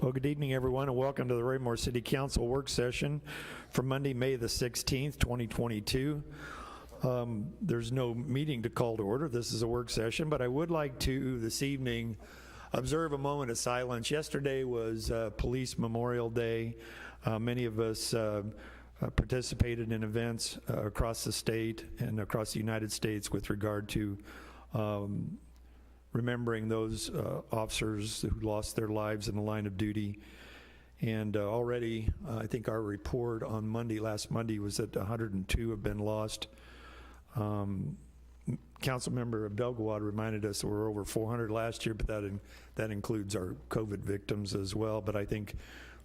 Well, good evening, everyone, and welcome to the Raymore City Council work session for Monday, May the 16th, 2022. There's no meeting to call to order. This is a work session, but I would like to, this evening, observe a moment of silence. Yesterday was Police Memorial Day. Many of us participated in events across the state and across the United States with regard to remembering those officers who lost their lives in the line of duty. And already, I think our report on Monday, last Monday, was that 102 have been lost. Councilmember Abdelgawad reminded us that we're over 400 last year, but that includes our COVID victims as well. But I think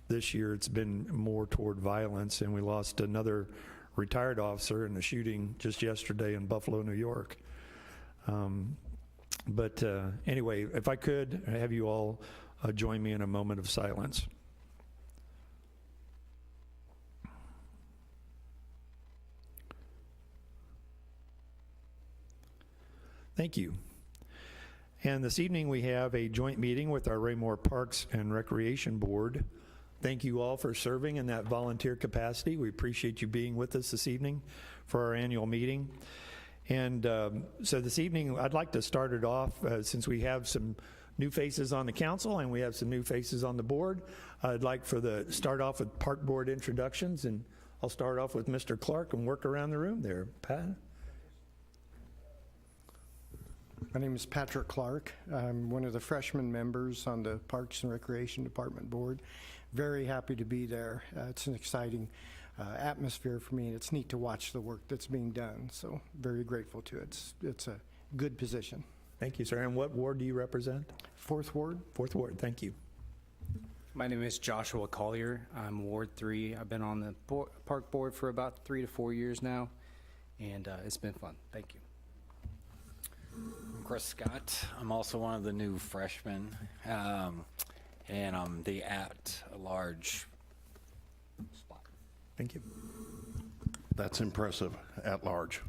this year it's been more toward violence, and we lost another retired officer in a shooting just yesterday in Buffalo, New York. But anyway, if I could have you all join me in a moment of silence. Thank you. And this evening we have a joint meeting with our Raymore Parks and Recreation Board. Thank you all for serving in that volunteer capacity. We appreciate you being with us this evening for our annual meeting. And so this evening, I'd like to start it off, since we have some new faces on the council and we have some new faces on the board. I'd like start off with park board introductions, and I'll start off with Mr. Clark and work around the room there. Pat? My name is Patrick Clark. I'm one of the freshman members on the Parks and Recreation Department board. Very happy to be there. It's an exciting atmosphere for me, and it's neat to watch the work that's being done. So very grateful to it. It's a good position. Thank you, sir. And what ward do you represent? Fourth Ward. Fourth Ward, thank you. My name is Joshua Collier. I'm Ward 3. I've been on the park board for about 3 to 4 years now, and it's been fun. Thank you. I'm Chris Scott. I'm also one of the new freshmen, and I'm the at-large spot. Thank you. That's impressive, at large.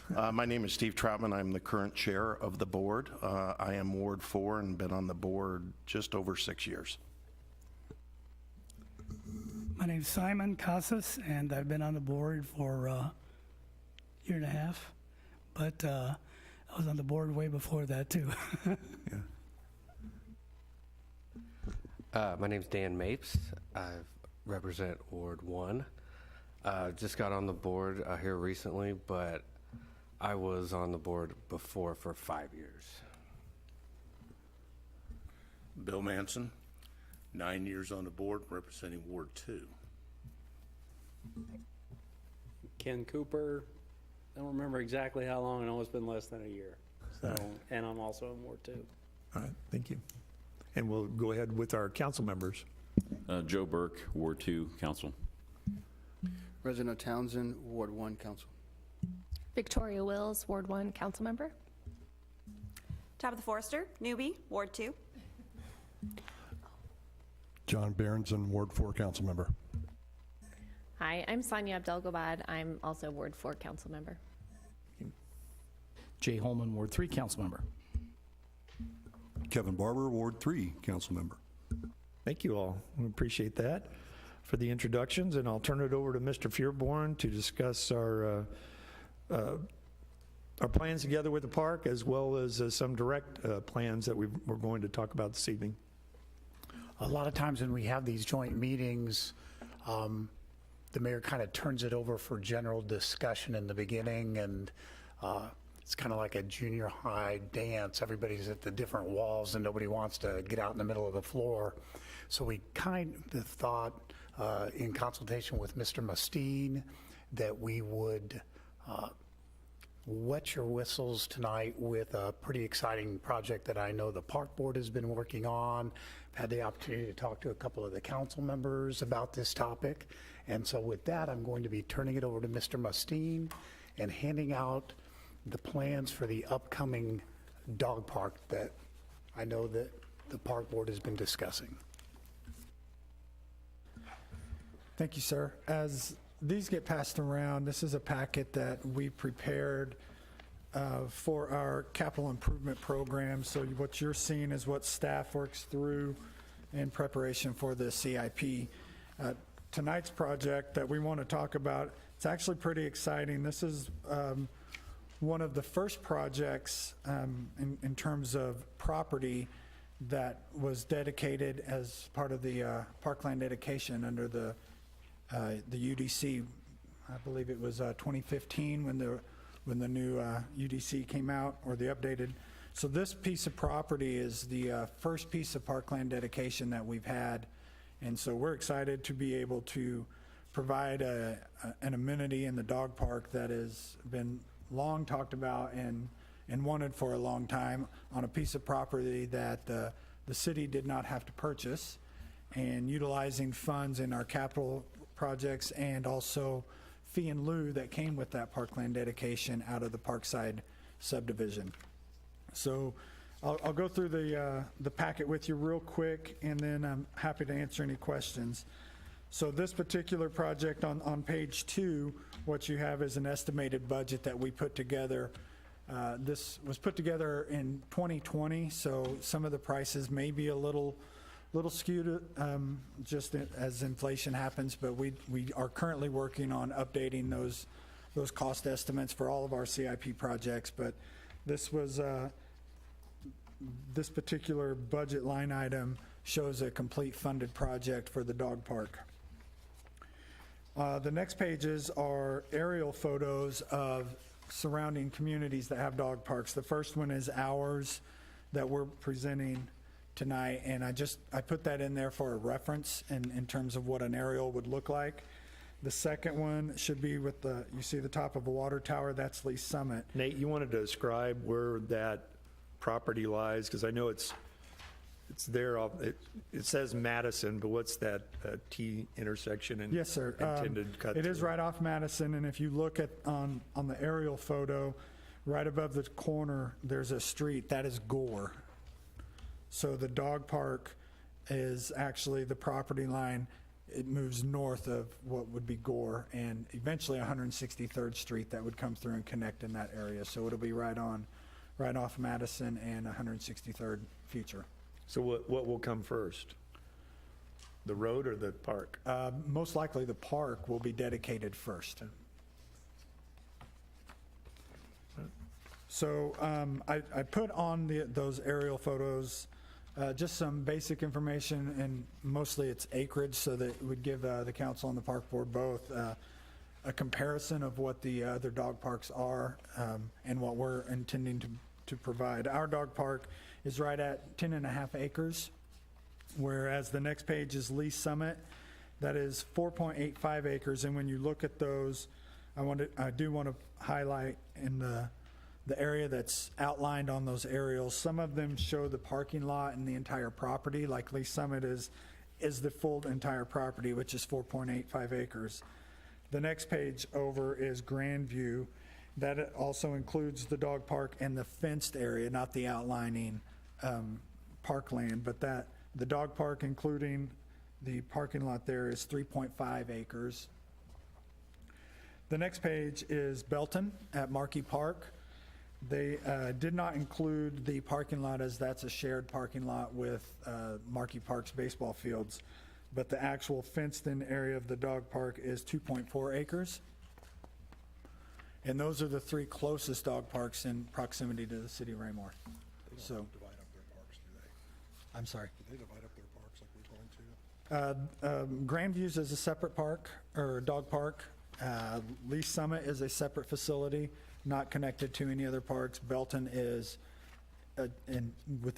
My name is Steve Troutman. I'm the current chair of the board. I am Ward 4 and been on the board just over 6 years. My name's Simon Casas, and I've been on the board for a year and a half, but I was on the board way before that too. My name's Dan Mapes. I represent Ward 1. Just got on the board here recently, but I was on the board before for 5 years. Bill Manson, 9 years on the board representing Ward 2. Ken Cooper, I don't remember exactly how long. I know it's been less than a year. So, and I'm also in Ward 2. All right, thank you. And we'll go ahead with our council members. Joe Burke, Ward 2 Council. Reginald Townsend, Ward 1 Council. Victoria Wills, Ward 1 Council Member. Tabitha Forrester, newbie, Ward 2. John Berenson, Ward 4 Council Member. Hi, I'm Sonia Abdelgawad. I'm also Ward 4 Council Member. Jay Holman, Ward 3 Council Member. Kevin Barber, Ward 3 Council Member. Thank you all. We appreciate that for the introductions, and I'll turn it over to Mr. Feuerborn to discuss our plans together with the park, as well as some direct plans that we're going to talk about this evening. A lot of times when we have these joint meetings, the mayor kind of turns it over for general discussion in the beginning, and it's kind of like a junior high dance. Everybody's at the different walls and nobody wants to get out in the middle of the floor. So we kind of thought, in consultation with Mr. Mustine, that we would wet your whistles tonight with a pretty exciting project that I know the park board has been working on. I've had the opportunity to talk to a couple of the council members about this topic. And so with that, I'm going to be turning it over to Mr. Mustine and handing out the plans for the upcoming dog park that I know that the park board has been discussing. Thank you, sir. As these get passed around, this is a packet that we prepared for our capital improvement program. So what you're seeing is what staff works through in preparation for the CIP. Tonight's project that we want to talk about, it's actually pretty exciting. This is one of the first projects in terms of property that was dedicated as part of the parkland dedication under the UDC. I believe it was 2015 when the new UDC came out, or the updated. So this piece of property is the first piece of parkland dedication that we've had, and so we're excited to be able to provide an amenity in the dog park that has been long talked about and wanted for a long time on a piece of property that the city did not have to purchase, and utilizing funds in our capital projects and also fee in lieu that came with that parkland dedication out of the Parkside subdivision. So I'll go through the packet with you real quick, and then I'm happy to answer any questions. So this particular project on page 2, what you have is an estimated budget that we put together. This was put together in 2020, so some of the prices may be a little skewed just as inflation happens, but we are currently working on updating those cost estimates for all of our CIP projects. But this was this particular budget line item shows a complete funded project for the dog park. The next pages are aerial photos of surrounding communities that have dog parks. The first one is ours that we're presenting tonight, and I put that in there for a reference in terms of what an aerial would look like. The second one should be with you see the top of a water tower, that's Lee Summit. Nate, you wanted to describe where that property lies, because I know it's there. It says Madison, but what's that T intersection and Yes, sir. intended cut It is through? right off Madison, and if you look at on the aerial photo, right above the corner, there's a street that is Gore. So the dog park is actually the property line. It moves north of what would be Gore, and eventually 163rd Street that would come through and connect in that area. So it'll be right off Madison and 163rd future. So what will come first? The road or the park? Most likely the park will be dedicated first. So I put on those aerial photos just some basic information, and mostly it's acreage, so that it would give the council and the park board both a comparison of what the other dog parks are and what we're intending to provide. Our dog park is right at 10.5 acres, whereas the next page is Lee Summit. That is 4.85 acres, and when you look at those, I do want to highlight in the area that's outlined on those aerials. Some of them show the parking lot and the entire property, like Lee Summit is the full entire property, which is 4.85 acres. The next page over is Grandview. That also includes the dog park and the fenced area, not the outlining parkland, but the dog park, including the parking lot there, is 3.5 acres. The next page is Belton at Markey Park. They did not include the parking lot, as that's a shared parking lot with Markey Park's baseball fields, but the actual fenced-in area of the dog park is 2.4 acres. And those are the 3 closest dog parks in proximity to the city of Raymore. So, Divide up their parks, do they? I'm sorry. Do they divide up their parks like we're going to? Grandviews is a separate park, or dog park. Lee Summit is a separate facility, not connected to any other parks. Belton is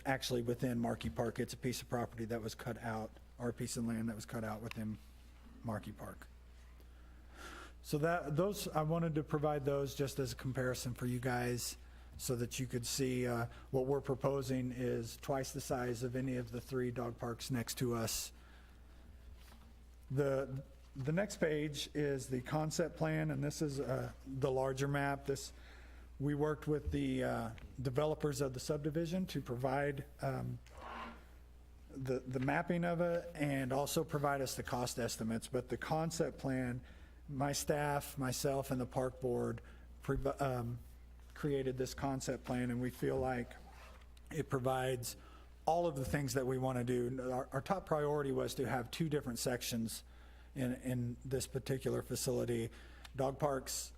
actually within Markey Park. It's a piece of property that was cut out, or a piece of land that was cut out within Markey Park. So those, I wanted to provide those just as a comparison for you guys, so that you could see what we're proposing is twice the size of any of the 3 dog parks next to us. The next page is the concept plan, and this is the larger map. We worked with the developers of the subdivision to provide the mapping of it, and also provide us the cost estimates. But the concept plan, my staff, myself, and the park board created this concept plan, and we feel like it provides all of the things that we want to do. Our top priority was to have 2 different sections in this particular facility. Dog parks,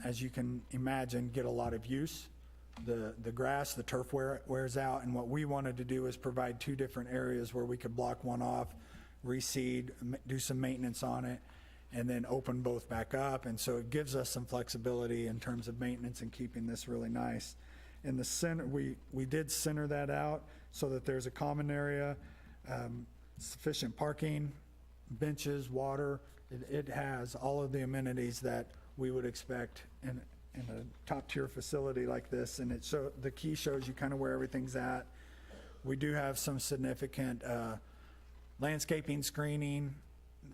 as you can imagine, get a lot of use. The grass, the turf wears out, and what we wanted to do is provide 2 different areas where we could block one off, reseed, do some maintenance on it, and then open both back up. And so it gives us some flexibility in terms of maintenance and keeping this really nice. In the center, we did center that out so that there's a common area, sufficient parking, benches, water. It has all of the amenities that we would expect in a top-tier facility like this, and the key shows you kind of where everything's at. We do have some significant landscaping screening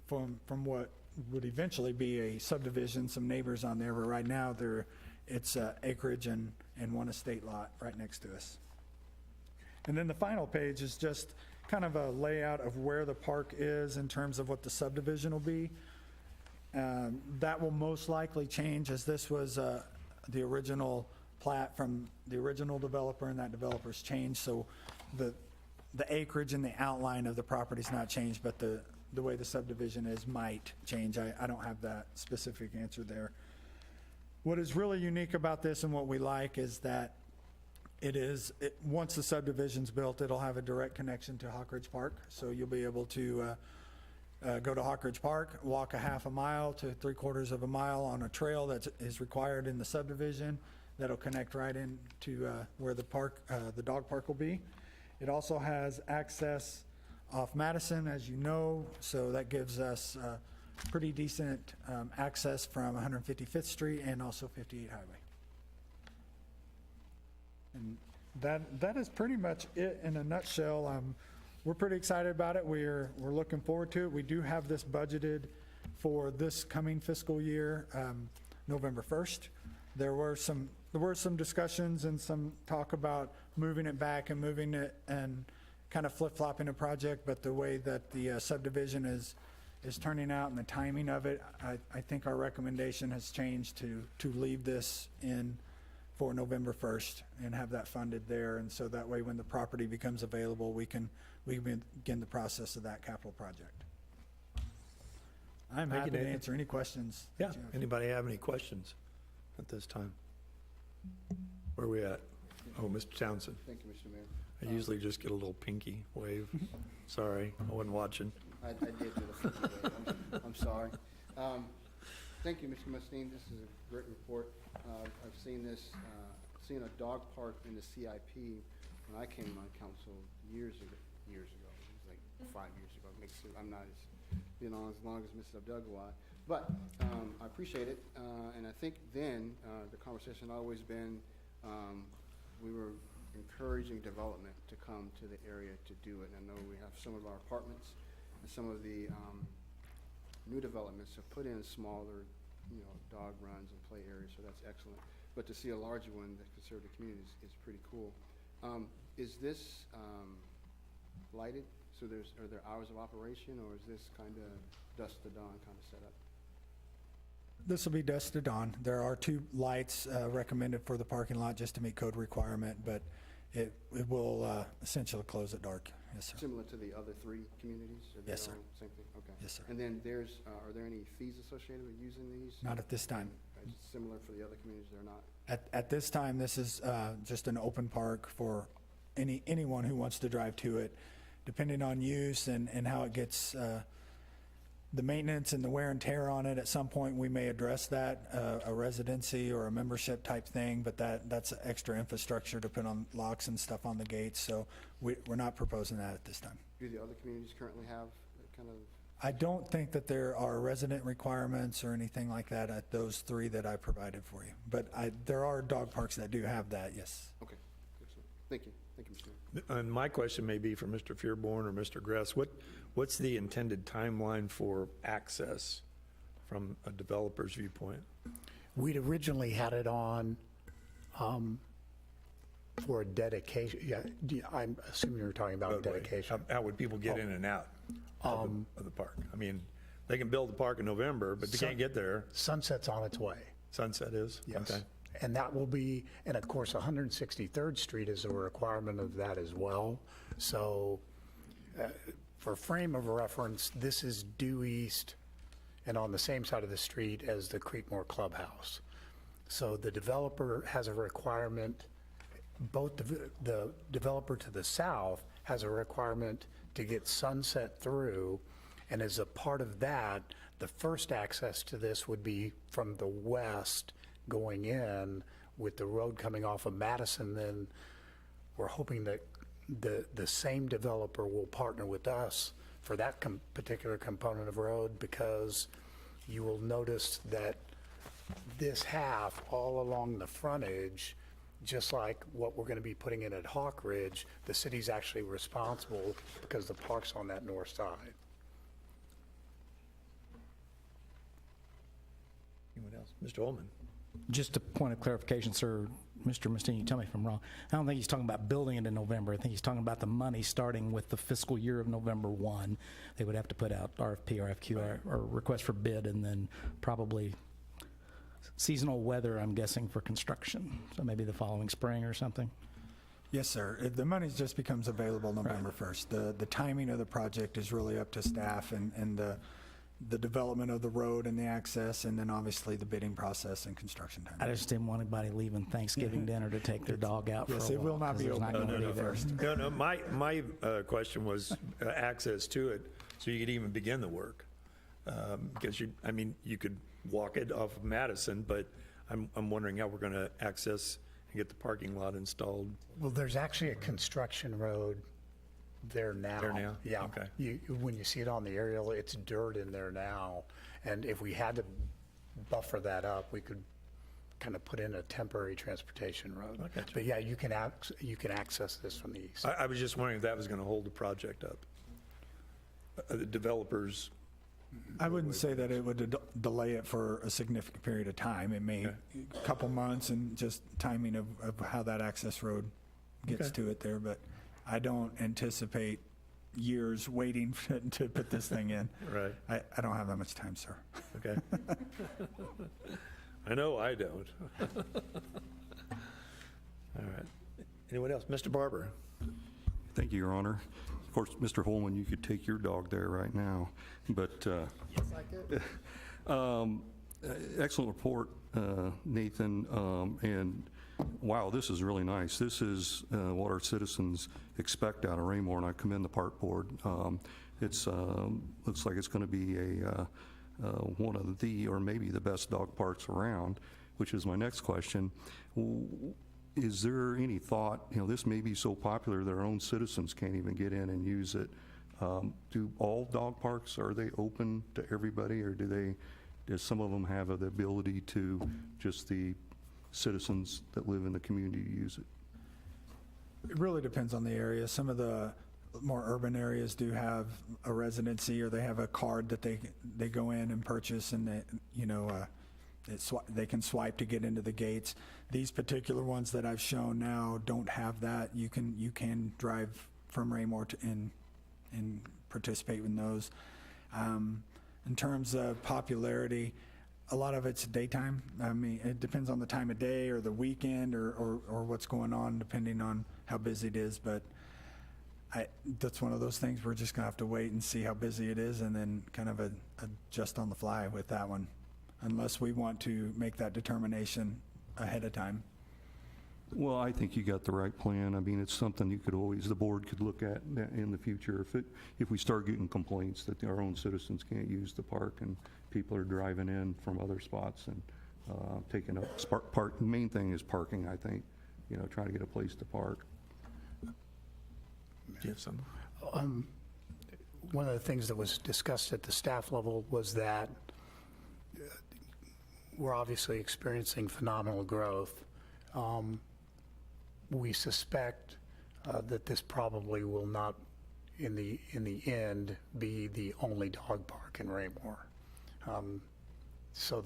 from what would eventually be a subdivision, some neighbors on there, but right now it's acreage and one estate lot right next to us. And then the final page is just kind of a layout of where the park is in terms of what the subdivision will be. That will most likely change, as this was the original plat from the original developer, and that developer's changed. So the acreage and the outline of the property's not changed, but the way the subdivision is might change. I don't have that specific answer there. What is really unique about this and what we like is that once the subdivision's built, it'll have a direct connection to Hawk Ridge Park. So you'll be able to go to Hawk Ridge Park, walk a half a mile to 3/4 of a mile on a trail that is required in the subdivision. That'll connect right into where the dog park will be. It also has access off Madison, as you know, so that gives us pretty decent access from 155th Street and also 58 Highway. And that is pretty much it in a nutshell. We're pretty excited about it. We're looking forward to it. We do have this budgeted for this coming fiscal year, November 1st. There were some discussions and some talk about moving it back and moving it and kind of flip-flopping a project, but the way that the subdivision is turning out and the timing of it, I think our recommendation has changed to leave this in for November 1st and have that funded there. And so that way, when the property becomes available, we can begin the process of that capital project. I'm happy to answer any questions. Yeah, anybody have any questions at this time? Where are we at? Oh, Mr. Townsend. Thank you, Mr. Mayor. I usually just get a little pinky wave. Sorry, I wasn't watching. I did do the 50 way. I'm sorry. Thank you, Mr. Mustine. This is a great report. I've seen this, seen a dog park in the CIP when I came on council years ago. It was like 5 years ago. I'm not as long as Mrs. Abdelgawad, but I appreciate it. And I think then the conversation had always been we were encouraging development to come to the area to do it. And I know we have some of our apartments and some of the new developments have put in smaller, dog runs and play areas, so that's excellent. But to see a larger one that could serve the community is pretty cool. Is this lighted? So are there hours of operation, or is this kind of dusk to dawn kind of setup? This will be dusk to dawn. There are 2 lights recommended for the parking lot just to meet code requirement, but it will essentially close at dark. Yes, sir. Similar to the other 3 communities? Yes, sir. Same thing? Okay. Yes, sir. And then are there any fees associated with using these? Not at this time. Similar for the other communities, they're not? At this time, this is just an open park for anyone who wants to drive to it. Depending on use and how it gets, the maintenance and the wear and tear on it, at some point we may address that, a residency or a membership type thing, but that's extra infrastructure to put on locks and stuff on the gates, so we're not proposing that at this time. Do the other communities currently have that kind of? I don't think that there are resident requirements or anything like that at those 3 that I provided for you, but there are dog parks that do have that, yes. Okay, excellent. Thank you. Thank you, Mr. Mayor. And my question may be for Mr. Fearborn or Mr. Gress. What's the intended timeline for access from a developer's viewpoint? We'd originally had it on for a dedication. Yeah, I'm assuming you're talking about dedication. How would people get in and out of the park? I mean, they can build the park in November, but they can't get there. Sunset's on its way. Sunset is? Yes. Okay. And that will be, and of course, 163rd Street is a requirement of that as well. So for frame of reference, this is due east and on the same side of the street as the Creekmore Clubhouse. So the developer has a requirement, both the developer to the south has a requirement to get Sunset through, and as a part of that, the first access to this would be from the west going in with the road coming off of Madison. Then we're hoping that the same developer will partner with us for that particular component of road, because you will notice that this half all along the frontage, just like what we're going to be putting in at Hawk Ridge, the city's actually responsible because the park's on that north side. Anyone else? Mr. Ullman? Just a point of clarification, sir, Mr. Mustine, you tell me if I'm wrong. I don't think he's talking about building it in November. I think he's talking about the money starting with the fiscal year of November 1. They would have to put out RFP, RFQ, or request for bid, and then probably seasonal weather, I'm guessing, for construction. So maybe the following spring or something. Yes, sir. The money just becomes available November 1st. The timing of the project is really up to staff and the development of the road and the access, and then obviously the bidding process and construction time. I just didn't want anybody leaving Thanksgiving dinner to take their dog out for a walk. Yes, it will not 'cause be it's open gonna be November there. 1st. No, my question was access to it, so you could even begin the work. Because you could walk it off of Madison, but I'm wondering how we're going to access and get the parking lot installed. Well, there's actually a construction road there now. There now? Yeah. Okay. When you see it on the aerial, it's dirt in there now. And if we had to buffer that up, we could kind of put in a temporary transportation road. I got you. But yeah, you can access this from the east. I was just wondering if that was going to hold the project up. The developers. I wouldn't say that it would delay it for a significant period of time. It may, a couple months, and just timing of how that access road gets Okay. to it there, but I don't anticipate years waiting to put this thing in. Right. I don't have that much time, sir. Okay. I know I don't. All right. Anyone else? Mr. Barber? Thank you, Your Honor. Of course, Mr. Holman, you could take your dog there right now, but Yes, I could. excellent report, Nathan, and wow, this is really nice. This is what our citizens expect out of Raymore, and I commend the park board. It's looks like it's going to be one of the, or maybe the best dog parks around, which is my next question. Is there any thought, this may be so popular that our own citizens can't even get in and use it. Do all dog parks, are they open to everybody, or does some of them have the ability to just the citizens that live in the community use it? It really depends on the area. Some of the more urban areas do have a residency, or they have a card that they go in and purchase, and they can swipe to get into the gates. These particular ones that I've shown now don't have that. You can drive from Raymore and participate in those. In terms of popularity, a lot of it's daytime. I mean, it depends on the time of day or the weekend or what's going on, depending on how busy it is. But that's one of those things we're just gonna have to wait and see how busy it is, and then kind of adjust on the fly with that one, unless we want to make that determination ahead of time. Well, I think you got the right plan. I mean, it's something the board could look at in the future. If we start getting complaints that our own citizens can't use the park and people are driving in from other spots and taking up park. The main thing is parking, I think, trying to get a place to park. Do you have some? One of the things that was discussed at the staff level was that we're obviously experiencing phenomenal growth. We suspect that this probably will not, in the end, be the only dog park in Raymore. So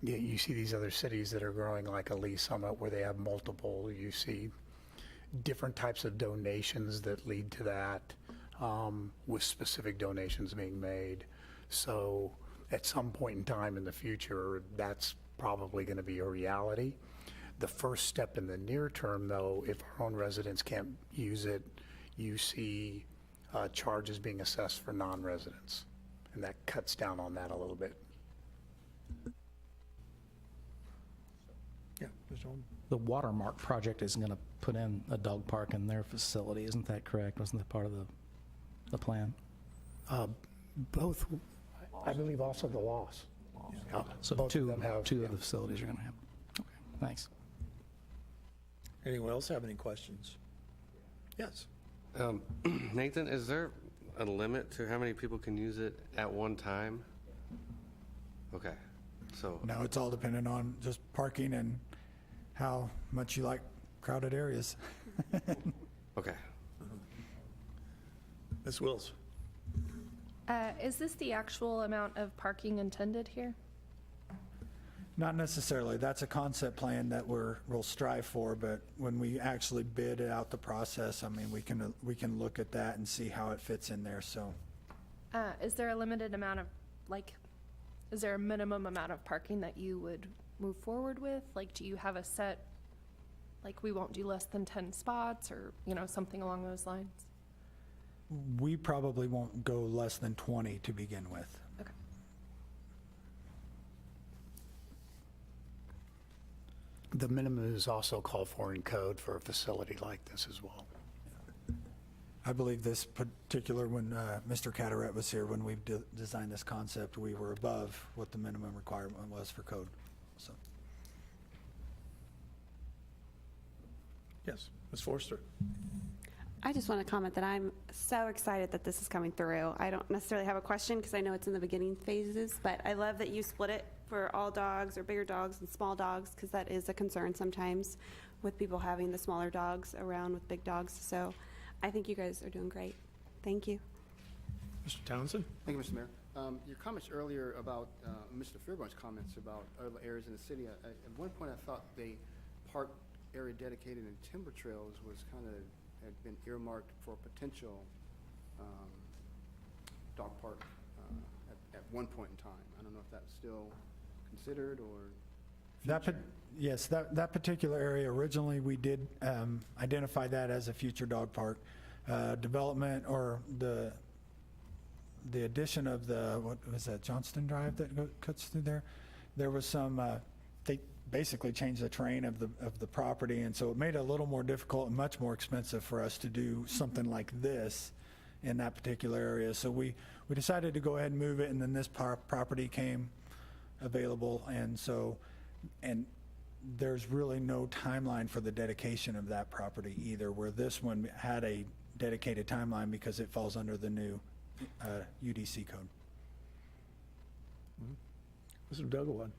you see these other cities that are growing, like Lee Summit, where they have multiple. You see different types of donations that lead to that, with specific donations being made. So at some point in time in the future, that's probably going to be a reality. The first step in the near term, though, if our own residents can't use it, you see charges being assessed for non-residents, and that cuts down on that a little bit. Yeah, Mr. Holden? The Watermark project is going to put in a dog park in their facility, isn't that correct? Wasn't that part of the plan? Both, I believe also the loss. Yeah, So both of two them have, of yeah. the facilities are going to have. Okay, thanks. Anyone else have any questions? Yes. Nathan, is there a limit to how many people can use it at one time? Okay, so, No, it's all dependent on just parking and how much you like crowded areas. okay. Ms. Wills? Is this the actual amount of parking intended here? Not necessarily. That's a concept plan that we'll strive for, but when we actually bid out the process, I mean, we can look at that and see how it fits in there, so. Is there a limited amount of, is there a minimum amount of parking that you would move forward with? Like, do you have a set, we won't do less than 10 spots or, something along those lines? We probably won't go less than 20 to begin with. Okay. The minimum is also called for in code for a facility like this as well. I believe this particular, when Mr. Carteret was here, when we designed this concept, we were above what the minimum requirement was for code, so. Yes, Ms. Forster? I just want to comment that I'm so excited that this is coming through. I don't necessarily have a question because I know it's in the beginning phases, but I love that you split it for all dogs or bigger dogs and small dogs, because that is a concern sometimes with people having the smaller dogs around with big dogs. So I think you guys are doing great. Thank you. Mr. Townsend? Thank you, Mr. Mayor. Your comments earlier about, Mr. Fairborn's comments about other areas in the city, at one point I thought the park area dedicated in timber trails was had been earmarked for potential dog park at one point in time. I don't know if that's still considered or Yes, that particular area, originally, we did identify that as a future dog park. Development or the addition of what was that, Johnston Drive that cuts through there? There was some, they basically changed the terrain of the property, and so it made it a little more difficult and much more expensive for us to do something like this in that particular area. So we decided to go ahead and move it, and then this property came available, and there's really no timeline for the dedication of that property either, where this one had a dedicated timeline because it falls under the new UDC code. Mr. Dugawad?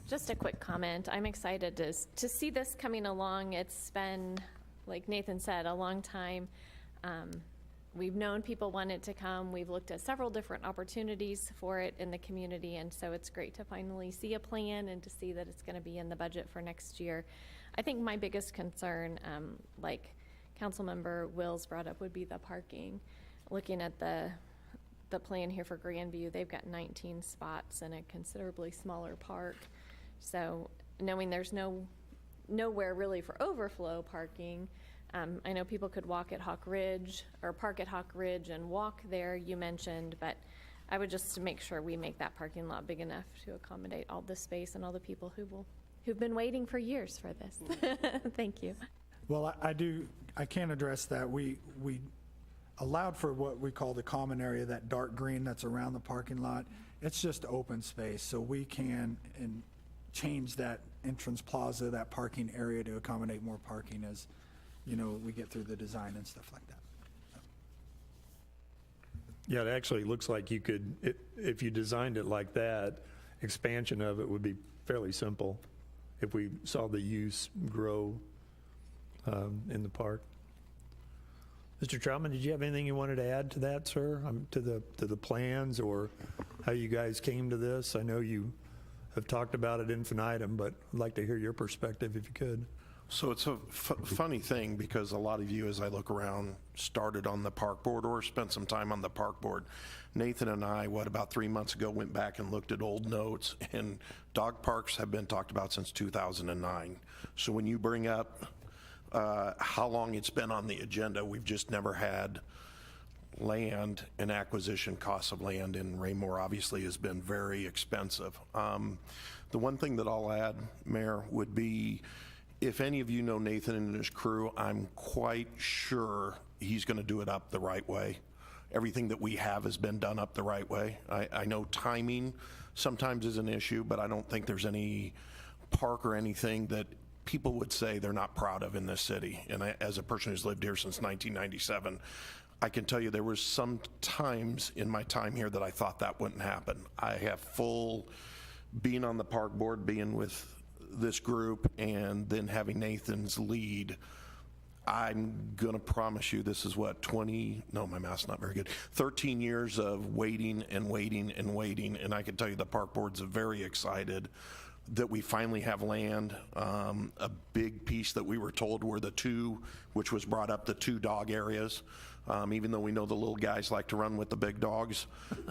Just a quick comment. I'm excited to see this coming along. It's been, like Nathan said, a long time. We've known people wanted to come. We've looked at several different opportunities for it in the community, and so it's great to finally see a plan and to see that it's going to be in the budget for next year. I think my biggest concern, like Councilmember Wills brought up, would be the parking. Looking at the plan here for Grandview, they've got 19 spots in a considerably smaller park. So knowing there's nowhere really for overflow parking, I know people could walk at Hawk Ridge or park at Hawk Ridge and walk there, you mentioned, but I would just make sure we make that parking lot big enough to accommodate all the space and all the people who've been waiting for years for this. Thank you. Well, I can address that. We allowed for what we call the common area, that dark green that's around the parking lot. It's just open space, so we can change that entrance plaza, that parking area, to accommodate more parking as we get through the design and stuff like that. Yeah, it actually looks like you could, if you designed it like that, expansion of it would be fairly simple if we saw the use grow in the park. Mr. Troutman, did you have anything you wanted to add to that, sir? To the plans or how you guys came to this? I know you have talked about it infinitum, but I'd like to hear your perspective if you could. So it's a funny thing because a lot of you, as I look around, started on the park board or spent some time on the park board. Nathan and I, about 3 months ago, went back and looked at old notes, and dog parks have been talked about since 2009. So when you bring up how long it's been on the agenda, we've just never had land and acquisition costs of land in Raymore obviously has been very expensive. The one thing that I'll add, Mayor, would be if any of you know Nathan and his crew, I'm quite sure he's going to do it up the right way. Everything that we have has been done up the right way. I know timing sometimes is an issue, but I don't think there's any park or anything that people would say they're not proud of in this city. And as a person who's lived here since 1997, I can tell you there was some times in my time here that I thought that wouldn't happen. I have full, being on the park board, being with this group, and then having Nathan's lead, I'm gonna promise you this is what, 20, no, my math's not very good, 13 years of waiting and waiting and waiting, and I can tell you the park board's very excited that we finally have land. A big piece that we were told were the two, which was brought up, the 2 dog areas. Even though we know the little guys like to run with the big dogs.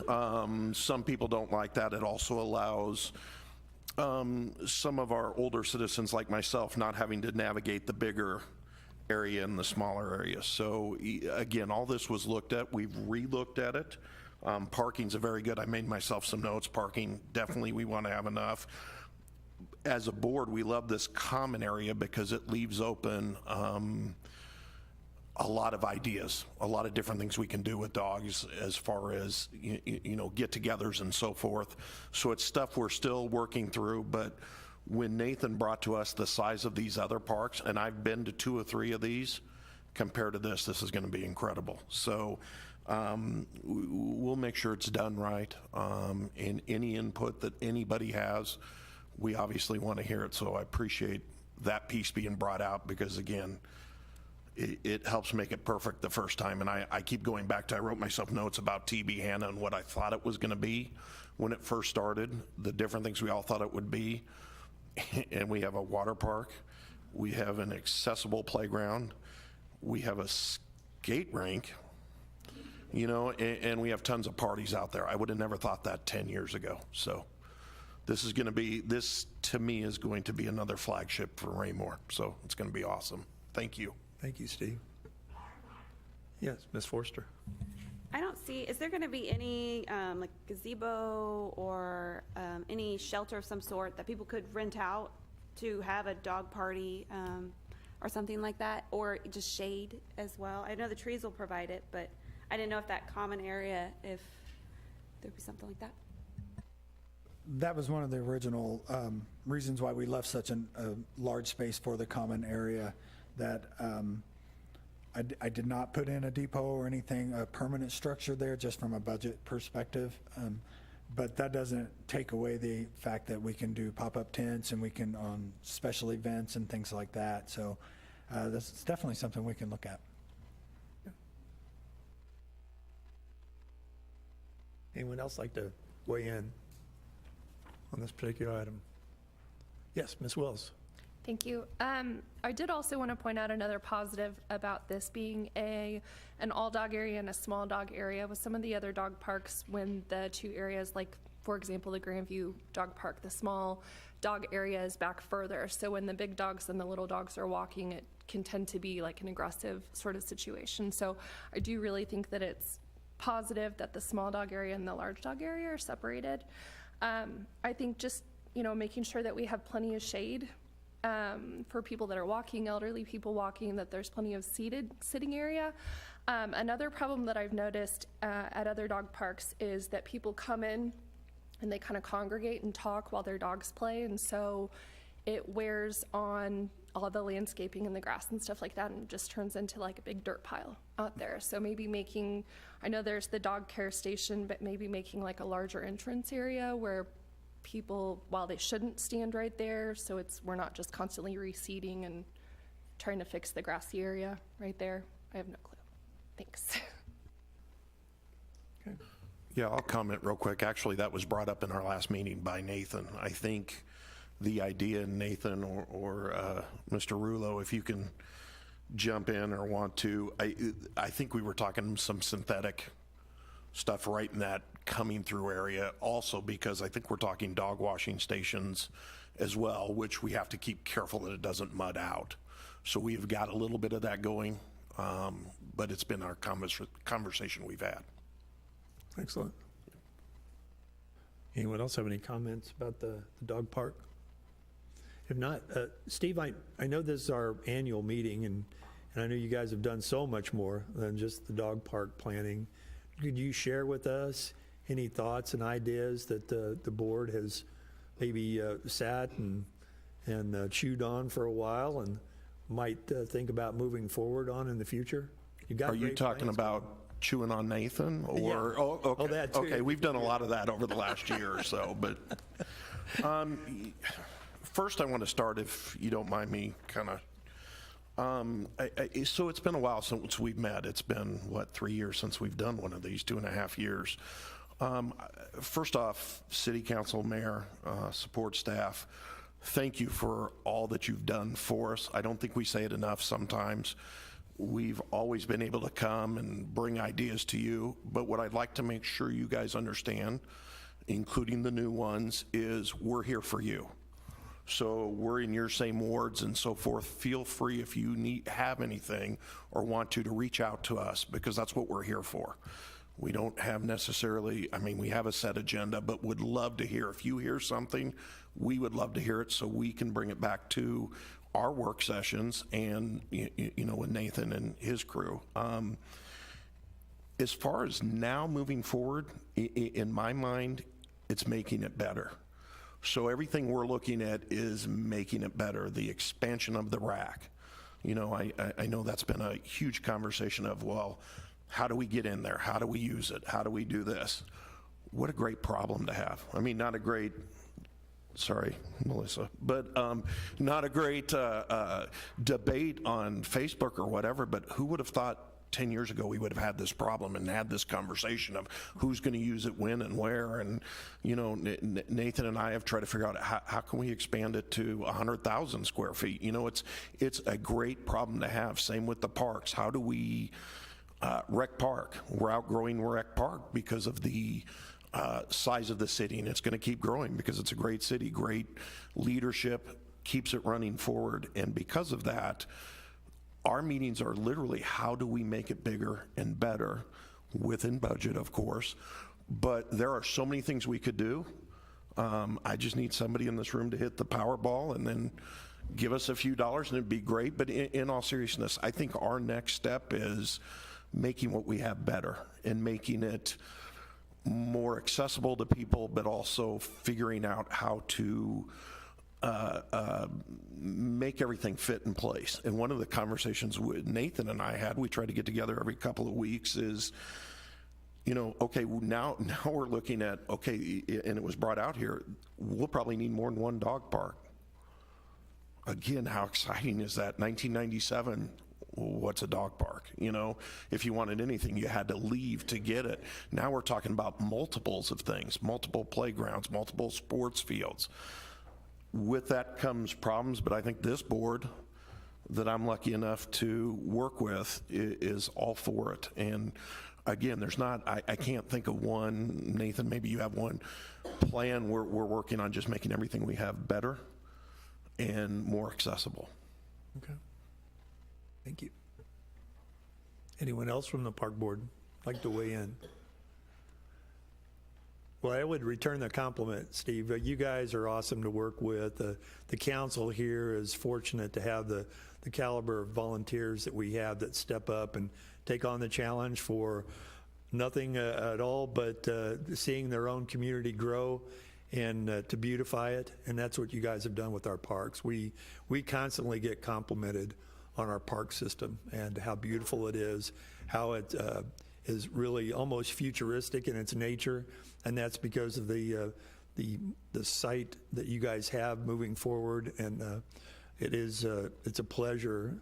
Some people don't like that. It also allows some of our older citizens like myself not having to navigate the bigger area and the smaller area. So again, all this was looked at. We've re-looked at it. Parking's a very good, I made myself some notes. Parking, definitely we want to have enough. As a board, we love this common area because it leaves open a lot of ideas, a lot of different things we can do with dogs as far as, you know, get-togethers and so forth. So it's stuff we're still working through, but when Nathan brought to us the size of these other parks, and I've been to 2 or 3 of these, compared to this is going to be incredible. So we'll make sure it's done right. And any input that anybody has, we obviously want to hear it. So I appreciate that piece being brought out because, again, it helps make it perfect the first time. And I keep going back to, I wrote myself notes about TB Hannah and what I thought it was going to be when it first started, the different things we all thought it would be. And we have a water park, we have an accessible playground, we have a skate rink, you know, and we have tons of parties out there. I would have never thought that 10 years ago. So this is going to be, this to me is going to be another flagship for Raymore. So it's going to be awesome. Thank you. Thank you, Steve. Yes, Ms. Forster. I don't see, is there going to be any like gazebo or any shelter of some sort that people could rent out to have a dog party or something like that, or just shade as well? I know the trees will provide it, but I didn't know if that common area, if there'd be something like that. That was one of the original reasons why we left such a large space for the common area, that I did not put in a depot or anything, a permanent structure there, just from a budget perspective. But that doesn't take away the fact that we can do pop-up tents and we can on special events and things like that. So that's definitely something we can look at. Anyone else like to weigh in on this particular item? Yes, Ms. Wills. Thank you. I did also want to point out another positive about this being an all dog area and a small dog area. With some of the other dog parks, when the 2 areas, like for example the Grandview Dog Park, the small dog area is back further. So when the big dogs and the little dogs are walking, it can tend to be like an aggressive sort of situation. So I do really think that it's positive that the small dog area and the large dog area are separated. I think just, you know, making sure that we have plenty of shade for people that are walking, elderly people walking, that there's plenty of sitting area. Another problem that I've noticed at other dog parks is that people come in and they kind of congregate and talk while their dogs play, and so it wears on all the landscaping and the grass and stuff like that, and it just turns into like a big dirt pile out there. So maybe making, I know there's the dog care station, but maybe making like a larger entrance area where people, while they shouldn't stand right there, so we're not just constantly reseeding and trying to fix the grassy area right there. I have no clue. Thanks. Okay. Yeah, I'll comment real quick. Actually, that was brought up in our last meeting by Nathan. I think the idea, Nathan or Mr. Rulo, if you can jump in or want to, I think we were talking some synthetic stuff right in that coming through area also, because I think we're talking dog washing stations as well, which we have to keep careful that it doesn't mud out. So we've got a little bit of that going, but it's been our conversation we've had. Excellent. Anyone else have any comments about the dog park? If not, Steve, I know this is our annual meeting, and I know you guys have done so much more than just the dog park planning. Could you share with us any thoughts and ideas that the board has maybe sat and chewed on for a while and might think about moving forward on in the future? Are you talking about chewing on Nathan, or Yeah. oh, okay. Oh, that too. Okay, we've done a lot of that over the last year or so, but first I want to start, if you don't mind me kind of so it's been a while since we've met. It's been, what, 3 years since we've done one of these, 2.5 years. First off, City Council, Mayor, support staff, thank you for all that you've done for us. I don't think we say it enough sometimes. We've always been able to come and bring ideas to you, but what I'd like to make sure you guys understand, including the new ones, is we're here for you. So we're in your same wards and so forth. Feel free, if you have anything or want to reach out to us, because that's what we're here for. We don't have necessarily, I mean, we have a set agenda, but would love to hear. If you hear something, we would love to hear it so we can bring it back to our work sessions and, you know, with Nathan and his crew. As far as now moving forward, in my mind, it's making it better. So everything we're looking at is making it better. The expansion of the rack. You know, I know that's been a huge conversation of, well, how do we get in there? How do we use it? How do we do this? What a great problem to have. I mean, not a great, sorry, Melissa, but not a great debate on Facebook or whatever, but who would have thought 10 years ago we would have had this problem and had this conversation of who's going to use it when and where. And, you know, Nathan and I have tried to figure out how can we expand it to 100,000 square feet. You know, it's a great problem to have. Same with the parks. How do we, Rec Park, we're outgrowing Rec Park because of the size of the city, and it's going to keep growing because it's a great city, great leadership, keeps it running forward. And because of that, our meetings are literally how do we make it bigger and better, within budget, of course. But there are so many things we could do. I just need somebody in this room to hit the Powerball and then give us a few dollars, and it'd be great. But in all seriousness, I think our next step is making what we have better and making it more accessible to people, but also figuring out how to make everything fit in place. And one of the conversations with Nathan and I had, we try to get together every couple of weeks, is, you know, okay, now we're looking at, okay, and it was brought out here, we'll probably need more than one dog park. Again, how exciting is that? 1997, what's a dog park? You know, if you wanted anything, you had to leave to get it. Now we're talking about multiples of things, multiple playgrounds, multiple sports fields. With that comes problems, but I think this board that I'm lucky enough to work with is all for it. And again, there's not, I can't think of one, Nathan, maybe you have one plan. We're working on just making everything we have better and more accessible. Okay. Thank you. Anyone else from the park board like to weigh in? Well, I would return the compliment, Steve. You guys are awesome to work with. The council here is fortunate to have the caliber of volunteers that we have that step up and take on the challenge for nothing at all, but seeing their own community grow and to beautify it. And that's what you guys have done with our parks. We constantly get complimented on our park system and how beautiful it is, how it is really almost futuristic in its nature, and that's because of the site that you guys have moving forward. And it's a pleasure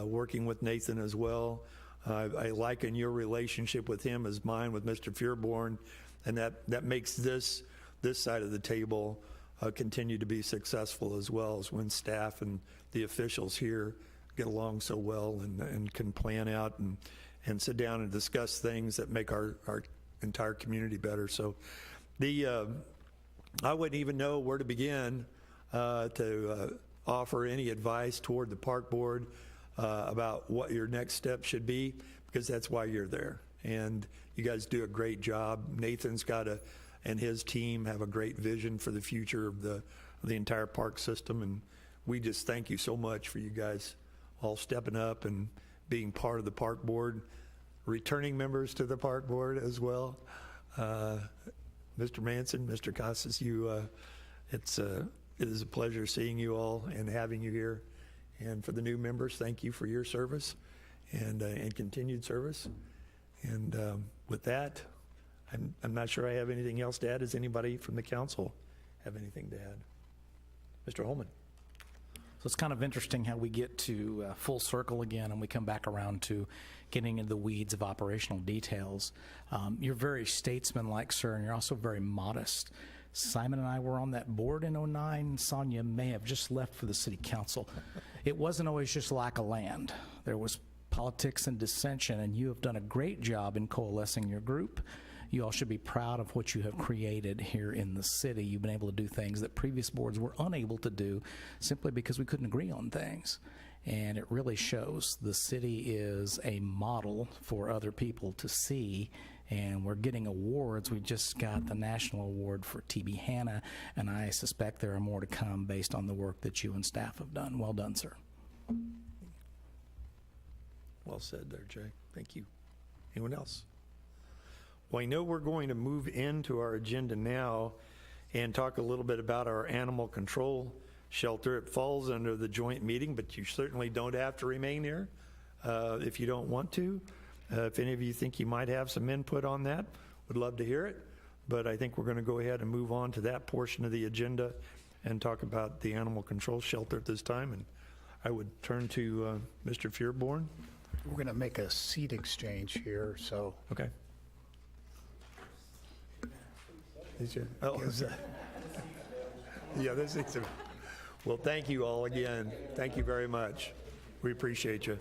working with Nathan as well. I liken your relationship with him as mine with Mr. Fearborn, and that makes this side of the table continue to be successful as well, as when staff and the officials here get along so well and can plan out and sit down and discuss things that make our entire community better. So I wouldn't even know where to begin to offer any advice toward the park board about what your next step should be, because that's why you're there. And you guys do a great job. Nathan's and his team have a great vision for the future of the entire park system. And we just thank you so much for you guys all stepping up and being part of the park board, returning members to the park board as well. Mr. Manson, Mr. Casas, it is a pleasure seeing you all and having you here. And for the new members, thank you for your service and continued service. And with that, I'm not sure I have anything else to add. Does anybody from the council have anything to add? Mr. Holman. So it's kind of interesting how we get to full circle again and we come back around to getting into the weeds of operational details. You're very statesmanlike, sir, and you're also very modest. Simon and I were on that board in 09. Sonia may have just left for the city council. It wasn't always just lack of land. There was politics and dissension, and you have done a great job in coalescing your group. You all should be proud of what you have created here in the city. You've been able to do things that previous boards were unable to do simply because we couldn't agree on things. And it really shows. The city is a model for other people to see, and we're getting awards. We just got the national award for TB Hanna, and I suspect there are more to come based on the work that you and staff have done. Well done, sir. Well said there, Jay. Thank you. Anyone else? Well, I know we're going to move into our agenda now and talk a little bit about our animal control shelter. It falls under the joint meeting, but you certainly don't have to remain here if you don't want to. If any of you think you might have some input on that, would love to hear it. But I think we're going to go ahead and move on to that portion of the agenda and talk about the animal control shelter at this time. And I would turn to Mr. Fearborn. We're going to make a seat exchange here, so. Okay. Oh, yeah, this is. Well, thank you all again. Thank you very much. We appreciate you.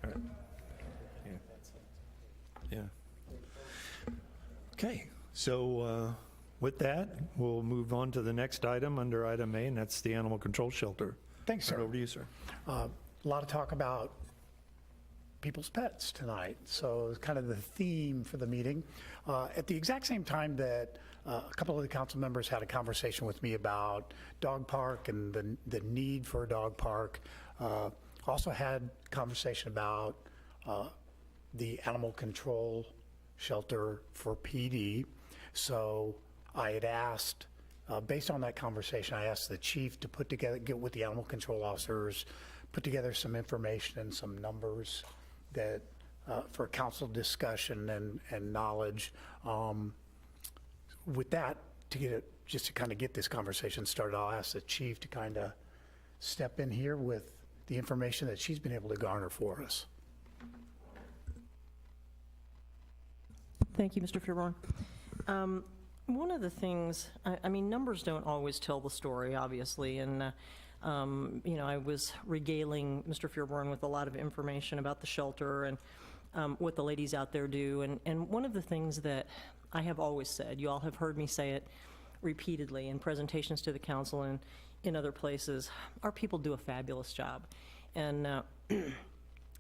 All right. Yeah. Okay, so with that, we'll move on to the next item under item A, and that's the animal control shelter. Thanks, sir. Over to you, sir. A lot of talk about people's pets tonight, so it's kind of the theme for the meeting. At the exact same time that a couple of the council members had a conversation with me about dog park and the need for a dog park, also had conversation about the animal control shelter for PD. So I had asked, based on that conversation, I asked the chief to get with the animal control officers, put together some information and some numbers that for council discussion and knowledge. With that, just to kind of get this conversation started, I'll ask the chief to kind of step in here with the information that she's been able to garner for us. Thank you, Mr. Fearborn. One of the things, I mean, numbers don't always tell the story, obviously, and I was regaling Mr. Fearborn with a lot of information about the shelter and what the ladies out there do, and one of the things that I have always said, you all have heard me say it repeatedly in presentations to the council and in other places, our people do a fabulous job. And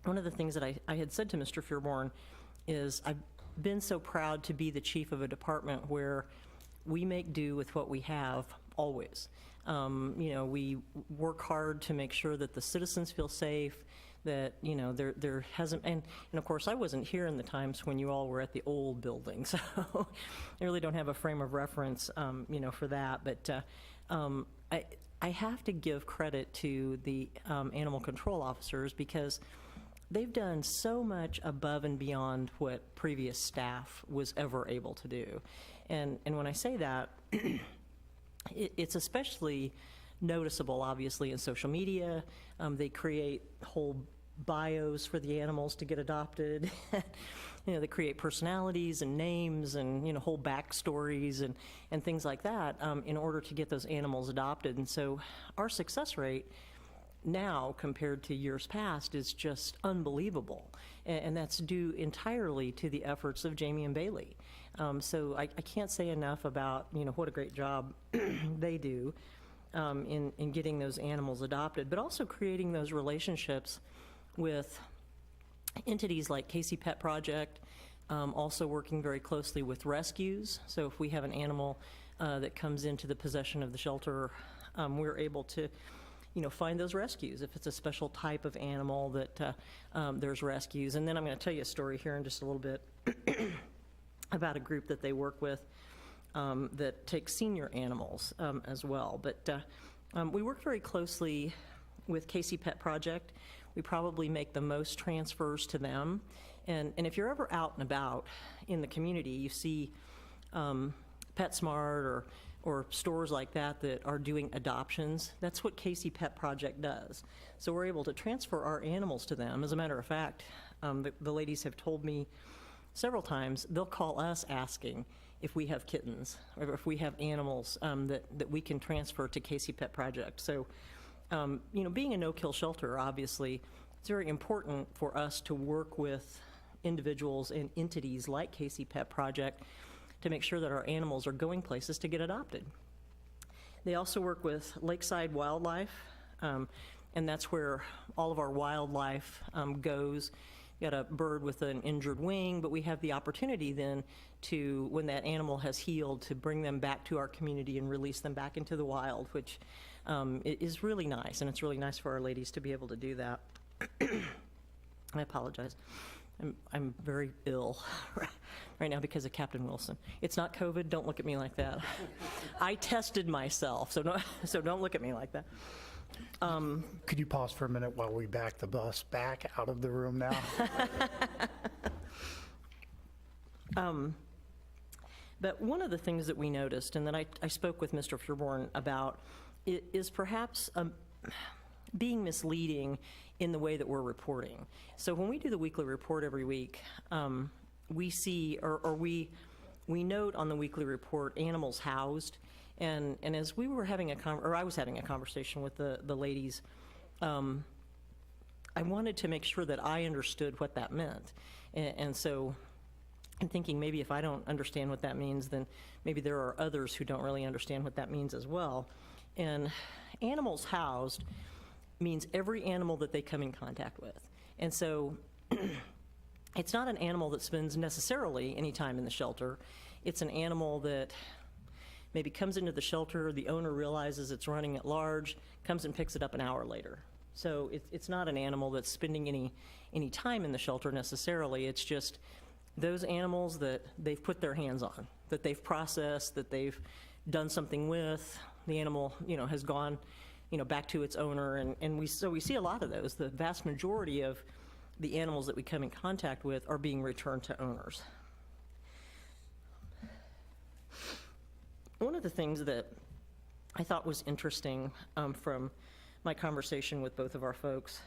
one of the things that I had said to Mr. Fearborn is I've been so proud to be the chief of a department where we make do with what we have always. We work hard to make sure that the citizens feel safe, that, there hasn't, and of course I wasn't here in the times when you all were at the old building, so I really don't have a frame of reference, for that, but I have to give credit to the animal control officers because they've done so much above and beyond what previous staff was ever able to do. And when I say that, it's especially noticeable, obviously, in social media. They create whole bios for the animals to get adopted. They create personalities and names and, whole backstories and things like that in order to get those animals adopted. And so our success rate now compared to years past is just unbelievable. And that's due entirely to the efforts of Jamie and Bailey. So I can't say enough about, what a great job they do in getting those animals adopted, but also creating those relationships with entities like Casey Pet Project, also working very closely with rescues. So if we have an animal that comes into the possession of the shelter, we're able to find those rescues. If it's a special type of animal that there's rescues. And then I'm going to tell you a story here in just a little bit about a group that they work with that takes senior animals as well. But we work very closely with Casey Pet Project. We probably make the most transfers to them. And if you're ever out and about in the community, you see PetSmart or stores like that that are doing adoptions. That's what Casey Pet Project does. So we're able to transfer our animals to them. As a matter of fact, the ladies have told me several times they'll call us asking if we have kittens or if we have animals that we can transfer to Casey Pet Project. So, being a no-kill shelter, obviously, it's very important for us to work with individuals and entities like Casey Pet Project to make sure that our animals are going places to get adopted. They also work with Lakeside Wildlife, and that's where all of our wildlife goes. You got a bird with an injured wing, but we have the opportunity then to, when that animal has healed, to bring them back to our community and release them back into the wild, which is really nice, and it's really nice for our ladies to be able to do that. I apologize. I'm very ill right now because of Captain Wilson. It's not COVID. Don't look at me like that. I tested myself, so don't look at me like that. Could you pause for a minute while we back the bus back out of the room now? But one of the things that we noticed, and that I spoke with Mr. Furborn about, is perhaps being misleading in the way that we're reporting. So when we do the weekly report every week, we see, or we note on the weekly report animals housed. And as we were having I was having a conversation with the ladies, I wanted to make sure that I understood what that meant. And so I'm thinking maybe if I don't understand what that means, then maybe there are others who don't really understand what that means as well. And animals housed means every animal that they come in contact with. And so it's not an animal that spends necessarily any time in the shelter. It's an animal that maybe comes into the shelter, the owner realizes it's running at large, comes and picks it up an hour later. So it's not an animal that's spending any time in the shelter necessarily. It's just those animals that they've put their hands on, that they've processed, that they've done something with. The animal, has gone, back to its owner, and we see a lot of those. The vast majority of the animals that we come in contact with are being returned to owners. One of the things that I thought was interesting from my conversation with both of our folks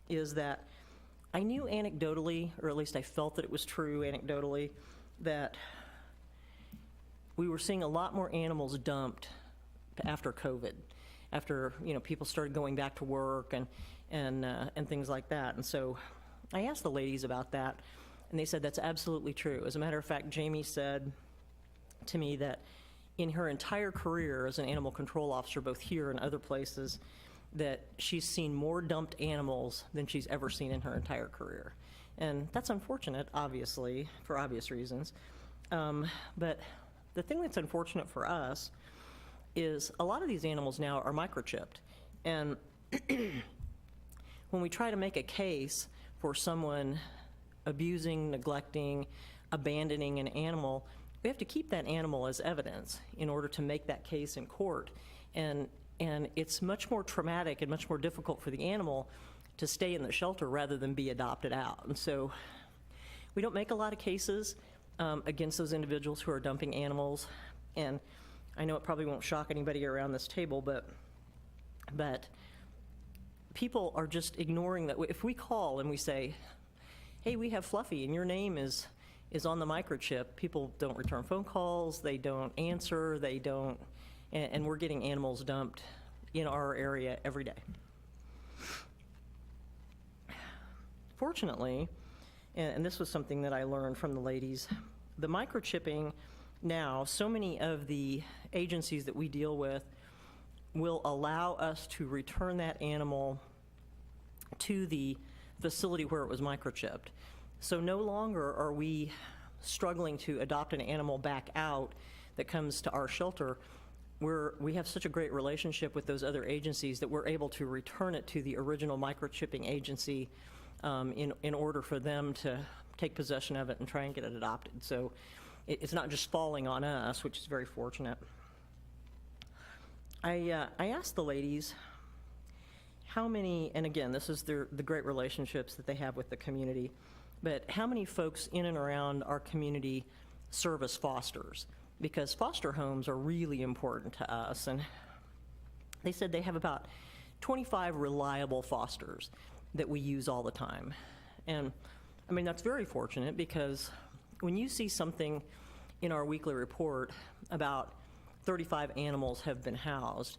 is that I knew anecdotally, or at least I felt that it was true anecdotally, that we were seeing a lot more animals dumped after COVID, after people started going back to work and things like that. And so I asked the ladies about that, and they said that's absolutely true. As a matter of fact, Jamie said to me that in her entire career as an animal control officer, both here and other places, that she's seen more dumped animals than she's ever seen in her entire career. And that's unfortunate, obviously, for obvious reasons. But the thing that's unfortunate for us is a lot of these animals now are microchipped. And when we try to make a case for someone abusing, neglecting, abandoning an animal, we have to keep that animal as evidence in order to make that case in court. And it's much more traumatic and much more difficult for the animal to stay in the shelter rather than be adopted out. And so we don't make a lot of cases against those individuals who are dumping animals. And I know it probably won't shock anybody around this table, but people are just ignoring that. If we call and we say, hey, we have Fluffy and your name is on the microchip, people don't return phone calls, they don't answer, they don't, and we're getting animals dumped in our area every day. Fortunately, and this was something that I learned from the ladies, the microchipping now, so many of the agencies that we deal with will allow us to return that animal to the facility where it was microchipped. So no longer are we struggling to adopt an animal back out that comes to our shelter. We have such a great relationship with those other agencies that we're able to return it to the original microchipping agency in order for them to take possession of it and try and get it adopted. So it's not just falling on us, which is very fortunate. I asked the ladies how many, and again, this is the great relationships that they have with the community, but how many folks in and around our community serve as fosters? Because foster homes are really important to us. And they said they have about 25 reliable fosters that we use all the time. And I mean, that's very fortunate, because when you see something in our weekly report about 35 animals have been housed,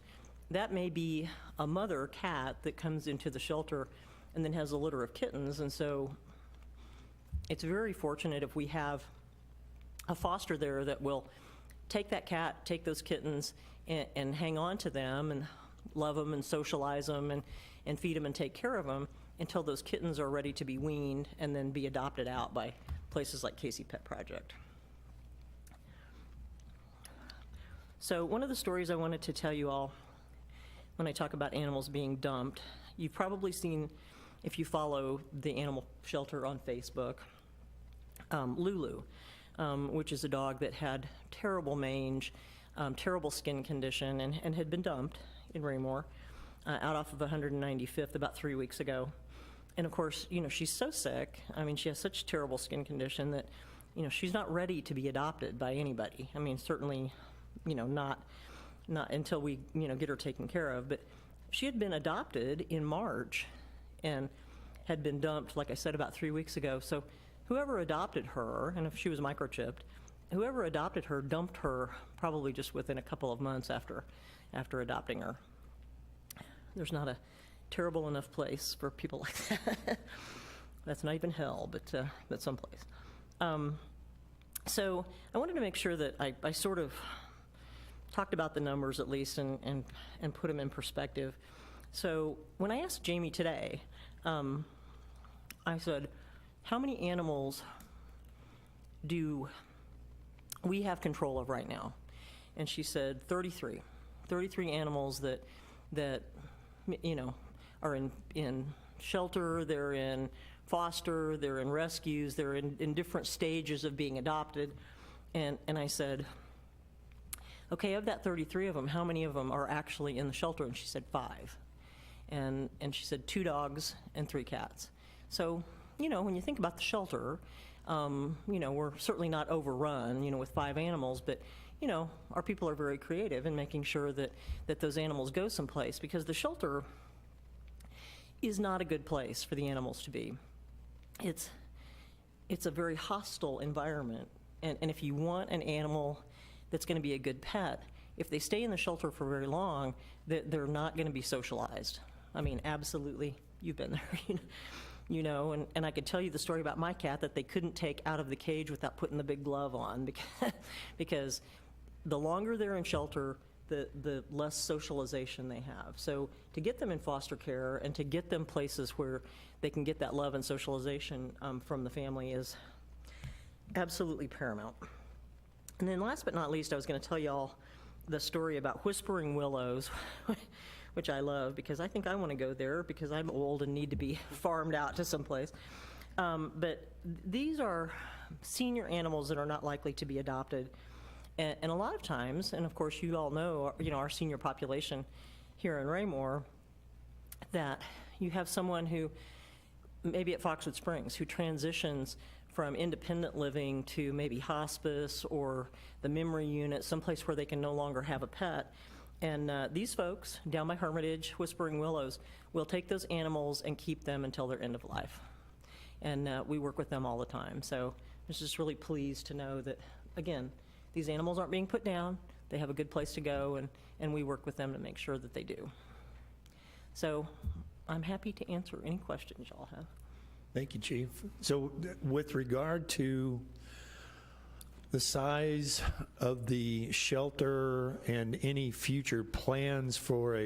that may be a mother cat that comes into the shelter and then has a litter of kittens. And so it's very fortunate if we have a foster there that will take that cat, take those kittens, and hang on to them and love them and socialize them and feed them and take care of them until those kittens are ready to be weaned and then be adopted out by places like Casey Pet Project. So one of the stories I wanted to tell you all when I talk about animals being dumped, you've probably seen, if you follow the animal shelter on Facebook, Lulu, which is a dog that had terrible mange, terrible skin condition, and had been dumped in Raymore out off of 195th about 3 weeks ago. And of course, you know, she's so sick. I mean, she has such terrible skin condition that, you know, she's not ready to be adopted by anybody. I mean, certainly, you know, not until we, you know, get her taken care of. But she had been adopted in March and had been dumped, like I said, about 3 weeks ago. So whoever adopted her, and if she was microchipped, whoever adopted her dumped her probably just within a couple of months after adopting her. There's not a terrible enough place for people like that. That's not even hell, but someplace. So I wanted to make sure that I sort of talked about the numbers at least and put them in perspective. So when I asked Jamie today, I said, how many animals do we have control of right now? And she said 33. 33 animals that you know, are in shelter, they're in foster, they're in rescues, they're in different stages of being adopted. And I said, okay, of that 33 of them, how many of them are actually in the shelter? And she said 5. And she said 2 dogs and 3 cats. So, you know, when you think about the shelter, you know, we're certainly not overrun, you know, with 5 animals, but, you know, our people are very creative in making sure that those animals go someplace, because the shelter is not a good place for the animals to be. It's a very hostile environment, and if you want an animal that's going to be a good pet, if they stay in the shelter for very long, they're not going to be socialized. I mean, absolutely, you've been there, you know, and I could tell you the story about my cat that they couldn't take out of the cage without putting the big glove on, because the longer they're in shelter, the less socialization they have. So to get them in foster care and to get them places where they can get that love and socialization from the family is absolutely paramount. And then last but not least, I was going to tell y'all the story about Whispering Willows, which I love because I think I want to go there because I'm old and need to be farmed out to someplace. But these are senior animals that are not likely to be adopted. And a lot of times, and of course you all know, you know, our senior population here in Raymore, that, you have someone who, maybe at Foxwood Springs, who transitions from independent living to maybe hospice or the memory unit, someplace where they can no longer have a pet. And these folks down by Hermitage, Whispering Willows, will take those animals and keep them until their end of life. And we work with them all the time. So I was just really pleased to know that, again, these animals aren't being put down. They have a good place to go, and we work with them to make sure that they do. So I'm happy to answer any questions y'all have. Thank you, Chief. So with regard to the size of the shelter and any future plans for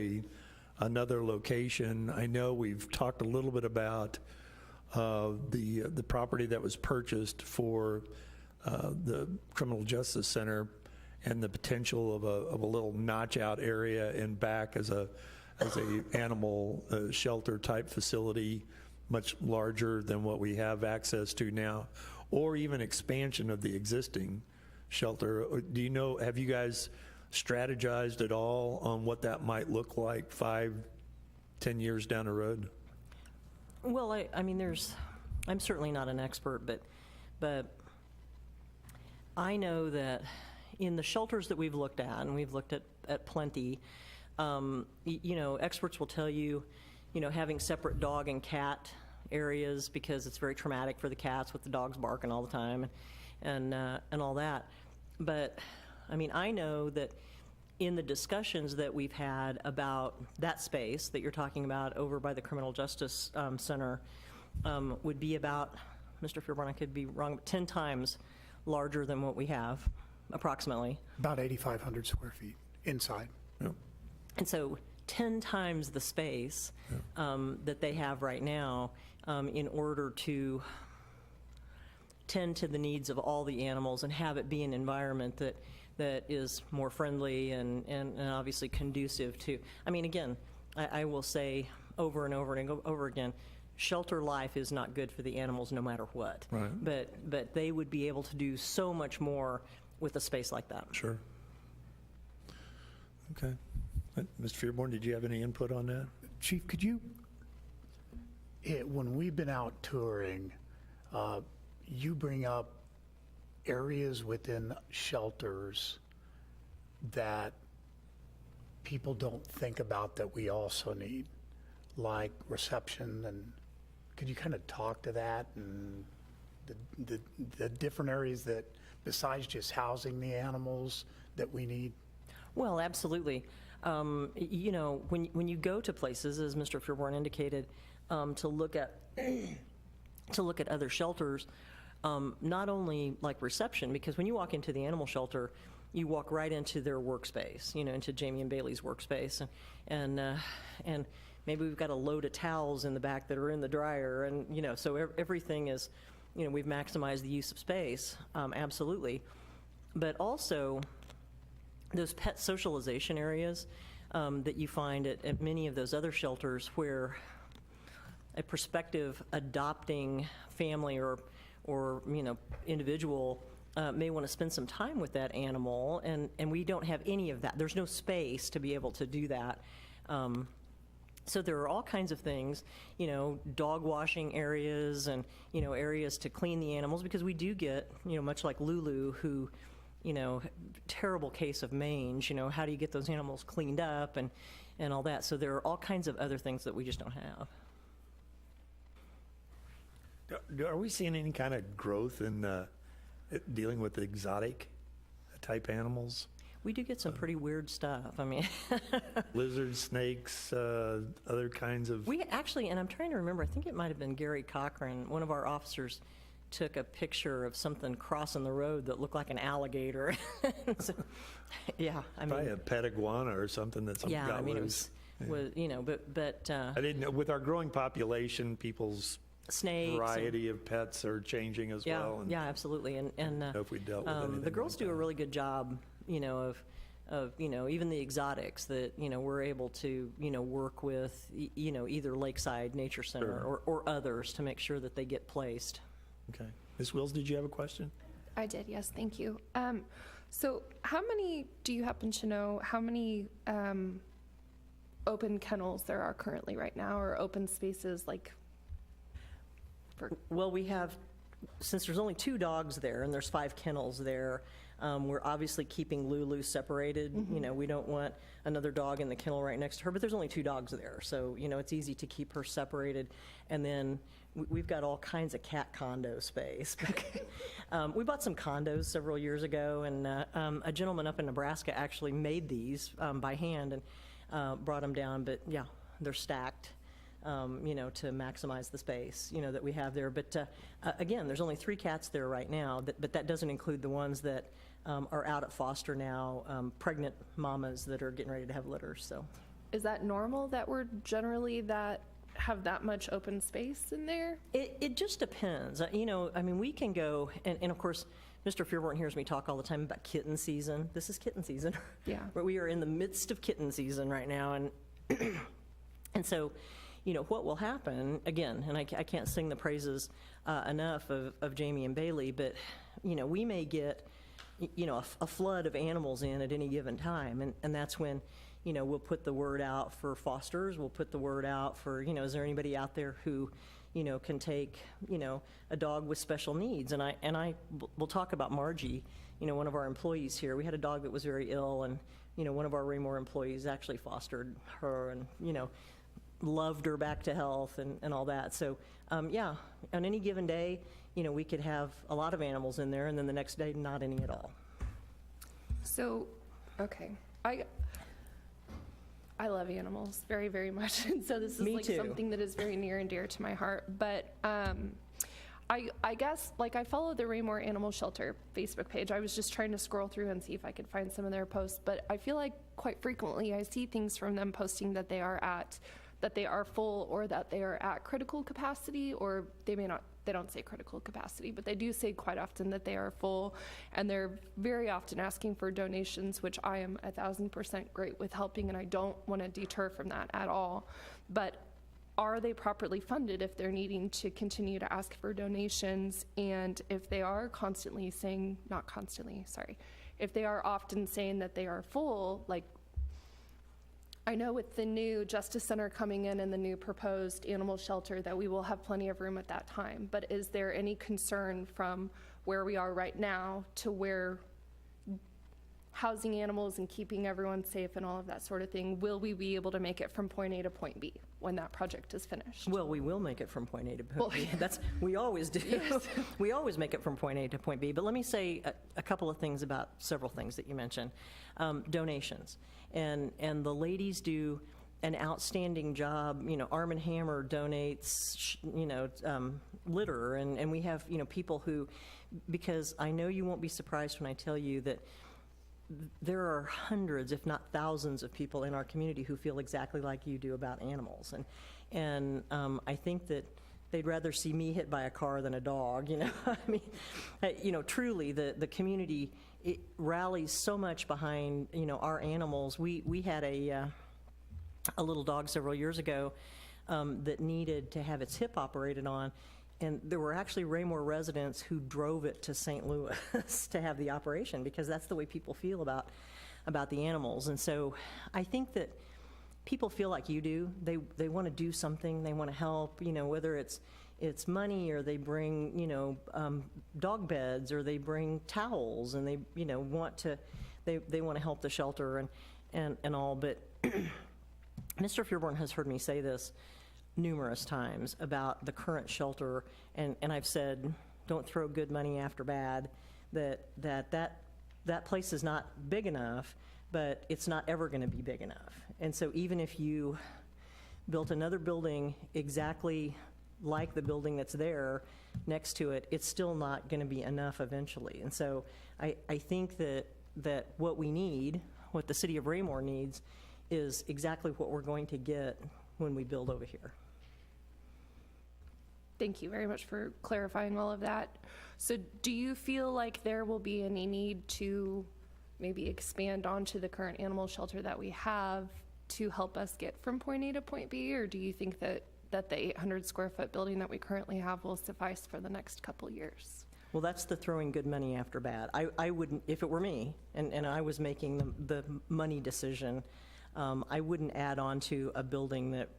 another location, I know we've talked a little bit about the property that was purchased for the Criminal Justice Center and the potential of a little notch-out area in back as a animal shelter type facility, much larger than what we have access to now, or even expansion of the existing shelter. Do you know, have you guys strategized at all on what that might look like 5, 10 years down the road? Well, I mean, I'm certainly not an expert, but I know that in the shelters that we've looked at, and we've looked at plenty, you know, experts will tell you, you know, having separate dog and cat areas because it's very traumatic for the cats with the dogs barking all the time and all that. But, I mean, I know that in the discussions that we've had about that space that you're talking about over by the Criminal Justice Center would be about, Mr. Fearborn, I could be wrong, but 10 times larger than what we have, approximately. About 8,500 square feet inside. Yep. And so 10 times the space that they have right now in order to tend to the needs of all the animals and have it be an environment that is more friendly and obviously conducive to, I mean, again, I will say over and over and over again, shelter life is not good for the animals no matter what. Right. But they would be able to do so much more with a space like that. Sure. Okay. Mr. Fearborn, did you have any input on that? Chief, could you, when we've been out touring, you bring up areas within shelters that people don't think about that we also need, like reception, and could you kind of talk to that and the different areas that, besides just housing the animals, that we need? Well, absolutely. You know, when you go to places, as Mr. Fearborn indicated, to look at other shelters, not only like reception, because when you walk into the animal shelter, you walk right into their workspace, you know, into Jamie and Bailey's workspace, and maybe we've got a load of towels in the back that are in the dryer, and you know, so everything is, you know, we've maximized the use of space, absolutely, but also those pet socialization areas that you find at many of those other shelters where a prospective adopting family or you know, individual may want to spend some time with that animal, and we don't have any of that. There's no space to be able to do that. So there are all kinds of things, you know, dog washing areas and, you know, areas to clean the animals, because we do get, you know, much like Lulu, who, you know, terrible case of mange, you know, how do you get those animals cleaned up and all that. So there are all kinds of other things that we just don't have. Are we seeing any kind of growth in dealing with exotic type animals? We do get some pretty weird stuff. I mean, lizards, snakes, other kinds of. We actually, and I'm trying to remember, I think it might have been Gary Cochran, one of our officers took a picture of something crossing the road that looked like an alligator. So, yeah, I mean. Probably a pet iguana or something that something got loose. Was, you know, but. I didn't know, with our growing population, people's snakes variety of pets are changing as well. Yeah, absolutely. And know if we dealt with anything the girls like do that. a really good job, you know, of you know, even the exotics that, you know, we're able to, you know, work with, you know, either Lakeside Nature Center or others to make sure that they get placed. Okay. Ms. Wills, did you have a question? I did, yes, thank you. So how many, do you happen to know how many open kennels there are currently right now, or open spaces like for? Well, we have, since there's only 2 dogs there and there's 5 kennels there, we're obviously keeping Lulu separated. You know, we don't want another dog in the kennel right next to her, but there's only 2 dogs there. So, you know, it's easy to keep her separated. And then we've got all kinds of cat condo space. We bought some condos several years ago, and a gentleman up in Nebraska actually made these by hand and brought them down. But yeah, they're stacked. You know, to maximize the space, you know, that we have there. But again, there's only 3 cats there right now, but that doesn't include the ones that are out at foster now, pregnant mamas that are getting ready to have litters, so. Is that normal that we're generally have that much open space in there? It just depends. You know, I mean, we can go, and of course, Mr. Fearborn hears me talk all the time about kitten season. This is kitten season. Yeah. But we are in the midst of kitten season right now, and and so, you know, what will happen, again, and I can't sing the praises enough of Jamie and Bailey, but, you know, we may get, you know, a flood of animals in at any given time, and that's when, you know, we'll put the word out for fosters, we'll put the word out for, you know, is there anybody out there who, you know, can take, you know, a dog with special needs? And we'll talk about Margie, you know, one of our employees here. We had a dog that was very ill, and, you know, one of our Raymore employees actually fostered her and, you know, loved her back to health and all that. So, yeah, on any given day, you know, we could have a lot of animals in there, and then the next day, not any at all. So, okay, I love animals very, very much, and so this is Me like too. something that is very near and dear to my heart. But I guess, like, I follow the Raymore Animal Shelter Facebook page. I was just trying to scroll through and see if I could find some of their posts, but I feel like quite frequently I see things from them posting that they are full, or that they are at critical capacity, or they don't say critical capacity, but they do say quite often that they are full, and they're very often asking for donations, which I am 1,000% great with helping, and I don't want to deter from that at all. But are they properly funded if they're needing to continue to ask for donations? And if they are constantly saying, not constantly, sorry, if they are often saying that they are full, like, I know with the new Justice Center coming in and the new proposed animal shelter that we will have plenty of room at that time, but is there any concern from where we are right now to where housing animals and keeping everyone safe and all of that sort of thing, will we be able to make it from point A to point B when that project is finished? Well, we will make it from point A to point B. We always do. Yes. We always make it from point A to point B. But let me say a couple of things about several things that you mentioned. Donations. And the ladies do an outstanding job. You know, Arm & Hammer donates, you know, litter. And we have, you know, people who, because I know you won't be surprised when I tell you that there are hundreds, if not thousands, of people in our community who feel exactly like you do about animals. And I think that they'd rather see me hit by a car than a dog, you know. I mean, you know, truly, the community, it rallies so much behind, you know, our animals. We had a little dog several years ago that needed to have its hip operated on, and there were actually Raymore residents who drove it to St. Louis to have the operation, because that's the way people feel about the animals. And so I think that people feel like you do. They want to do something. They want to help, you know, whether it's money, or they bring, you know, dog beds, or they bring towels, and they, you know, want to help the shelter and all. But Mr. Fearborn has heard me say this numerous times about the current shelter, and I've said, don't throw good money after bad, that place is not big enough, but it's not ever going to be big enough. And so even if you built another building exactly like the building that's there next to it, it's still not going to be enough eventually. And so I think that what we need, what the city of Raymore needs, is exactly what we're going to get when we build over here. Thank you very much for clarifying all of that. So do you feel like there will be any need to maybe expand onto the current animal shelter that we have to help us get from point A to point B? Or do you think that the 800 square foot building that we currently have will suffice for the next couple years? Well, that's the throwing good money after bad. I wouldn't, if it were me, and I was making the money decision, I wouldn't add on to a building that,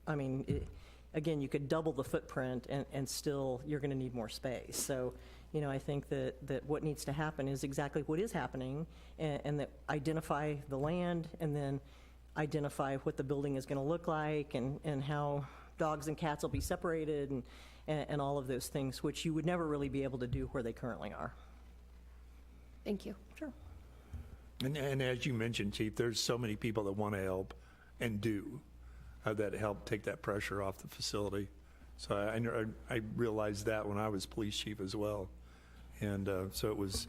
I mean, again, you could double the footprint and still, you're going to need more space. So, you know, I think that what needs to happen is exactly what is happening, and that identify the land and then identify what the building is going to look like and how dogs and cats will be separated and all of those things, which you would never really be able to do where they currently are. Thank you. Sure. And as you mentioned, Chief, there's so many people that want to help and do that help take that pressure off the facility. So I realized that when I was police chief as well. And so it was,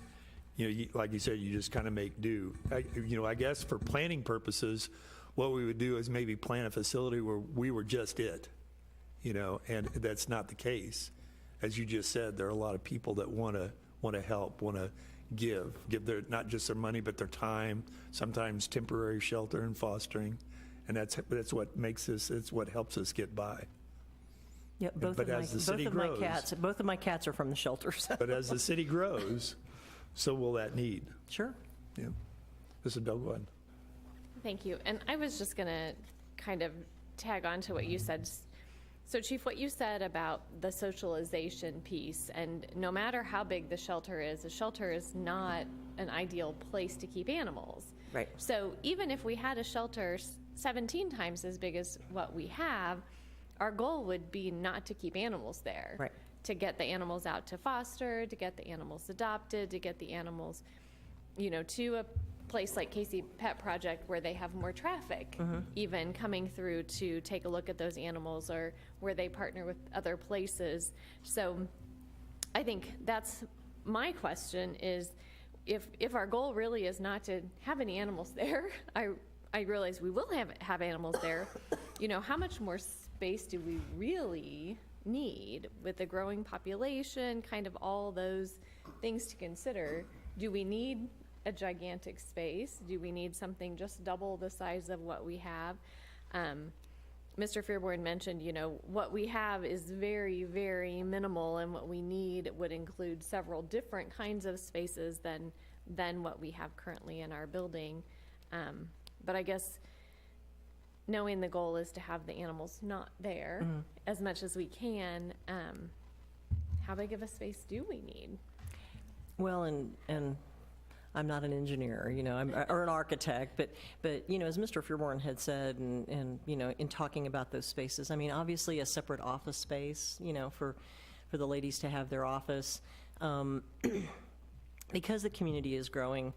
you know, like you said, you just kind of make do. I guess for planning purposes, what we would do is maybe plan a facility where we were just it, you know, and that's not the case. As you just said, there are a lot of people that want to help, want to give their, not just their money, but their time, sometimes temporary shelter and fostering. And that's what makes this, it's what helps us get by. Yeah, both of my cats are from the shelters. But as the city grows, so will that need. Sure. Yeah. Mrs. Bell, go ahead. Thank you. And I was just going to kind of tag on to what you said. So, Chief, what you said about the socialization piece, and no matter how big the shelter is, a shelter is not an ideal place to keep animals. Right. So even if we had a shelter 17 times as big as what we have, our goal would be not to keep animals there. Right. To get the animals out to foster, to get the animals adopted, to get the animals, you know, to a place like Casey Pet Project where they have more traffic, even coming through to take a look at those animals, or where they partner with other places. So I think that's my question is, if our goal really is not to have any animals there, I realize we will have animals there, you know, how much more space do we really need with the growing population, kind of all those things to consider? Do we need a gigantic space? Do we need something just double the size of what we have? Mr. Fearborn mentioned, you know, what we have is very, very minimal, and what we need would include several different kinds of spaces than what we have currently in our building. But I guess knowing the goal is to have the animals not there as much as we can, how big of a space do we need? Well, and I'm not an engineer, you know, or an architect, but you know, as Mr. Fearborn had said, and you know, in talking about those spaces, I mean, obviously a separate office space, you know, for the ladies to have their office, because the community is growing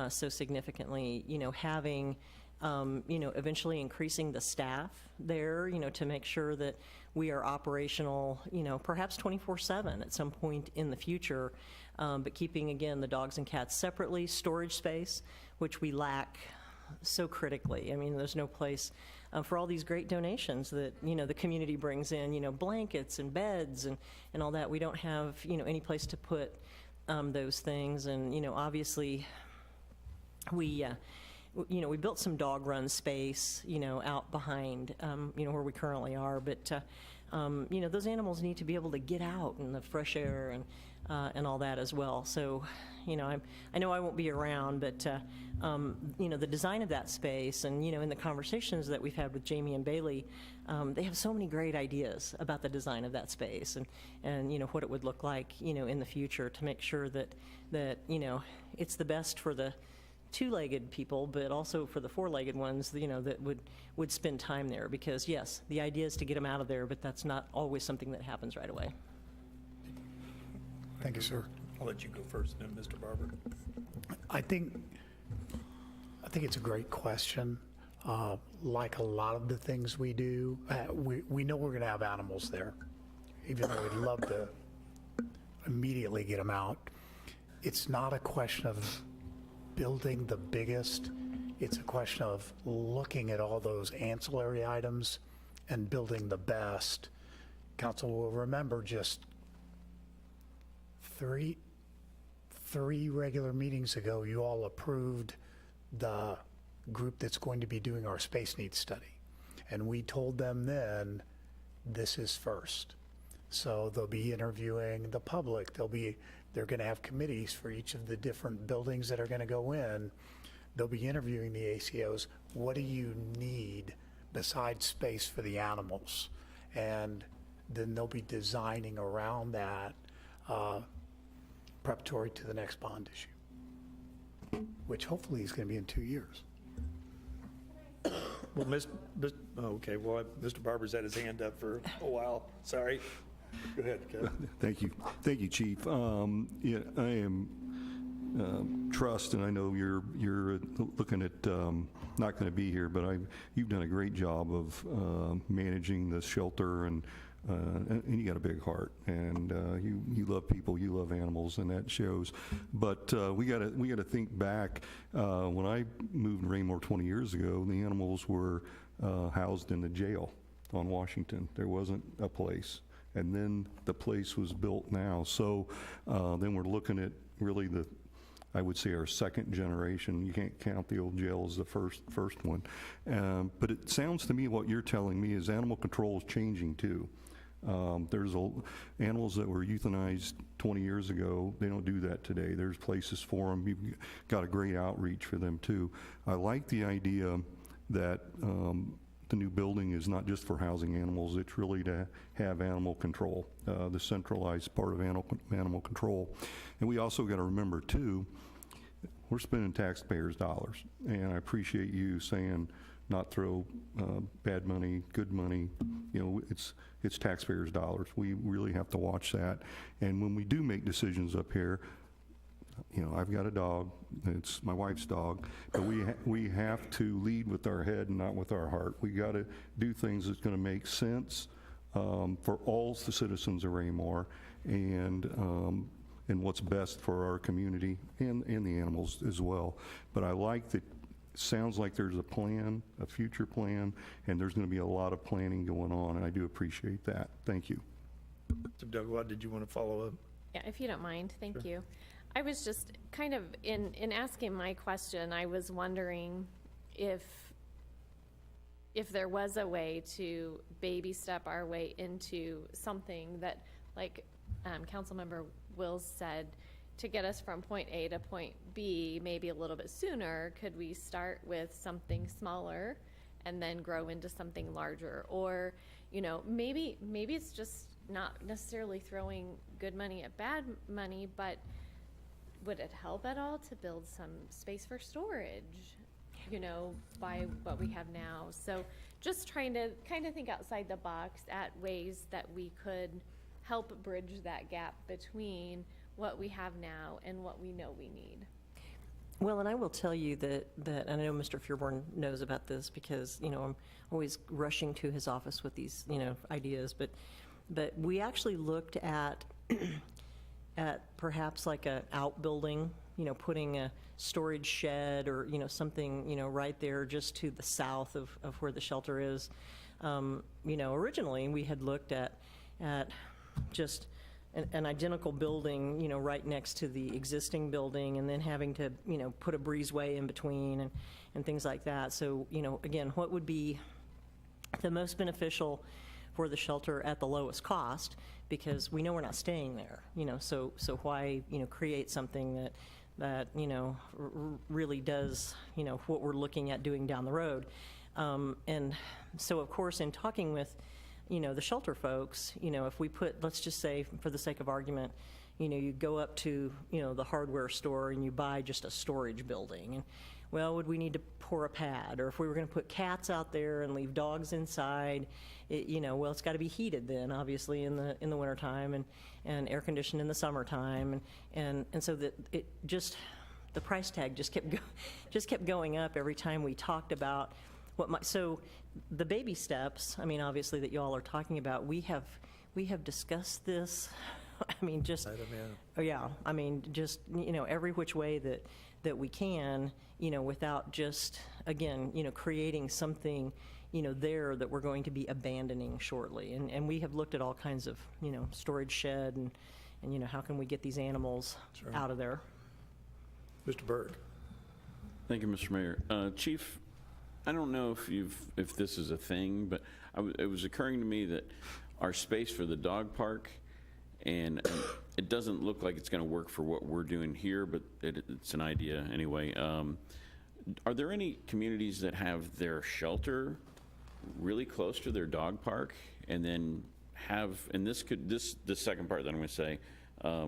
so significantly, you know, having, you know, eventually increasing the staff there, you know, to make sure that we are operational, you know, perhaps 24/7 at some point in the future, but keeping, again, the dogs and cats separately, storage space, which we lack so critically. I mean, there's no place for all these great donations that, you know, the community brings in, you know, blankets and beds and all that. We don't have, you know, any place to put those things. And, you know, obviously we built some dog run space, you know, out behind, you know, where we currently are. But, you know, those animals need to be able to get out in the fresh air and all that as well. So, you know, I know I won't be around, but, you know, the design of that space and, you know, in the conversations that we've had with Jamie and Bailey, they have so many great ideas about the design of that space and, you know, what it would look like, you know, in the future to make sure that, you know, it's the best for the two-legged people, but also for the four-legged ones, you know, that would spend time there. Because yes, the idea is to get them out of there, but that's not always something that happens right away. Thank you, sir. I'll let you go first, then Mr. Barber. I think it's a great question. Like a lot of the things we do, we know we're going to have animals there, even though we'd love to immediately get them out. It's not a question of building the biggest. It's a question of looking at all those ancillary items and building the best. Council will remember just three regular meetings ago, you all approved the group that's going to be doing our space needs study. And we told them then, this is first. So they'll be interviewing the public. They're going to have committees for each of the different buildings that are going to go in. They'll be interviewing the ACOs. what do you need besides space for the animals? And then they'll be designing around that preparatory to the next bond issue, which hopefully is going to be in 2 years. Well, okay, well, Mr. Barber's had his hand up for a while. Sorry. Go ahead, Kevin. Thank you, Chief. Yeah, I am trust, and I know you're looking at not going to be here, but you've done a great job of managing the shelter, and you got a big heart, and you love people, you love animals, and that shows. But we got to think back. When I moved to Raymore 20 years ago, the animals were housed in the jail on Washington. There wasn't a place. And then the place was built now. So then we're looking at really I would say our second generation. You can't count the old jail as the first one. But it sounds to me what you're telling me is animal control is changing too. There's animals that were euthanized 20 years ago. They don't do that today. There's places for them. You've got a great outreach for them too. I like the idea that the new building is not just for housing animals. It's really to have animal control, the centralized part of animal control. And we also got to remember too, we're spending taxpayers' dollars. And I appreciate you saying not throw bad money, good money. You know, it's taxpayers' dollars. We really have to watch that. And when we do make decisions up here, you know, I've got a dog. It's my wife's dog. But we have to lead with our head and not with our heart. We got to do things that's going to make sense for all the citizens of Raymore, and what's best for our community and the animals as well. But I like that. Sounds like there's a plan, a future plan, and there's going to be a lot of planning going on, and I do appreciate that. Thank you. Mr. Douglas, did you want to follow up? Yeah, if you don't mind, thank you. I was just kind of, in asking my question, I was wondering if there was a way to baby step our way into something that, like Councilmember Wills said, to get us from point A to point B maybe a little bit sooner. Could we start with something smaller and then grow into something larger? Or, you know, maybe it's just not necessarily throwing good money at bad money, but would it help at all to build some space for storage, you know, by what we have now? So just trying to kind of think outside the box at ways that we could help bridge that gap between what we have now and what we know we need. Well, and I will tell you that and I know Mr. Fearborn knows about this because, you know, I'm always rushing to his office with these, you know, ideas, but we actually looked at perhaps like a outbuilding, you know, putting a storage shed or, you know, something, you know, right there just to the south of where the shelter is. You know, originally we had looked at just an identical building, you know, right next to the existing building, and then having to, you know, put a breezeway in between and things like that. So, you know, again, what would be the most beneficial for the shelter at the lowest cost? Because we know we're not staying there, you know, so why, you know, create something that you know, really does, you know, what we're looking at doing down the road. And so, of course, in talking with, you know, the shelter folks, you know, if we put, let's just say for the sake of argument, you know, you go up to, you know, the hardware store and you buy just a storage building. And, well, would we need to pour a pad? Or if we were going to put cats out there and leave dogs inside, you know, well, it's got to be heated then, obviously, in the wintertime, and air conditioned in the summertime. And so that it just, the price tag just kept going up every time we talked about so the baby steps, I mean, obviously, that you all are talking about, we have discussed this. I mean, just, yeah, I mean, just, you know, every which way that we can, you know, without just, again, you know, creating something, you know, there that we're going to be abandoning shortly. And we have looked at all kinds of, you know, storage shed and you know, how can we get these animals out of there? Mr. Berg. Thank you, Mr. Mayor. Chief, I don't know if this is a thing, but it was occurring to me that our space for the dog park, and it doesn't look like it's going to work for what we're doing here, but it's an idea anyway. Are there any communities that have their shelter really close to their dog park, and then have, and this second part that I'm going to say,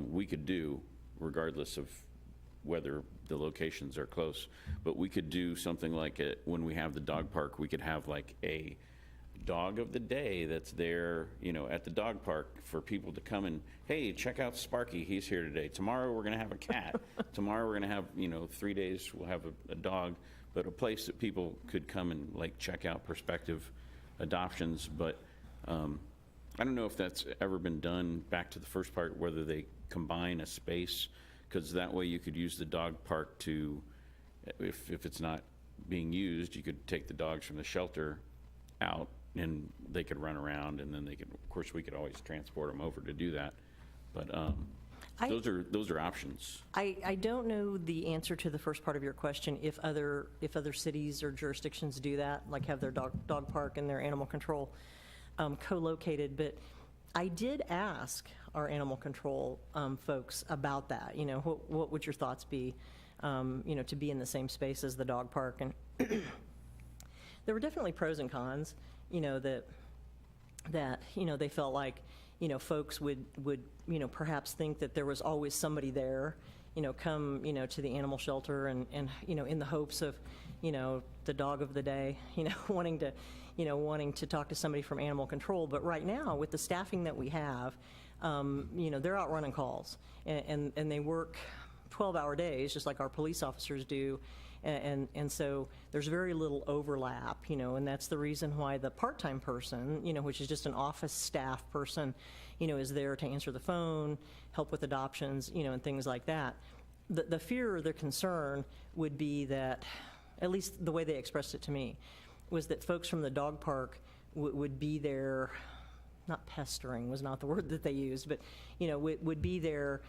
we could do regardless of whether the locations are close, but we could do something like when we have the dog park, we could have like a dog of the day that's there, at the dog park for people to come and, hey, check out Sparky, he's here today. Tomorrow we're going to have a cat. Tomorrow we're going to have, 3 days we'll have a dog, but a place that people could come and like check out prospective adoptions. But I don't know if that's ever been done, back to the first part, whether they combine a space, because that way you could use the dog park to, if it's not being used, you could take the dogs from the shelter out and they could run around, and then they could, of course, we could always transport them over to do that. But those are options. I don't know the answer to the first part of your question, if other cities or jurisdictions do that, like have their dog park and their animal control co-located, but I did ask our animal control folks about that. What would your thoughts be, to be in the same space as the dog park? And there were definitely pros and cons, that they felt like, folks would perhaps think that there was always somebody there, come, to the animal shelter and in the hopes of, the dog of the day, wanting to talk to somebody from animal control. But right now, with the staffing that we have, they're out running calls, and they work 12-hour days, just like our police officers do. And so there's very little overlap, and that's the reason why the part-time person, which is just an office staff person, is there to answer the phone, help with adoptions, and things like that. The fear or the concern would be that, at least the way they expressed it to me, was that folks from the dog park would be there, not pestering was not the word that they used, but, would be there,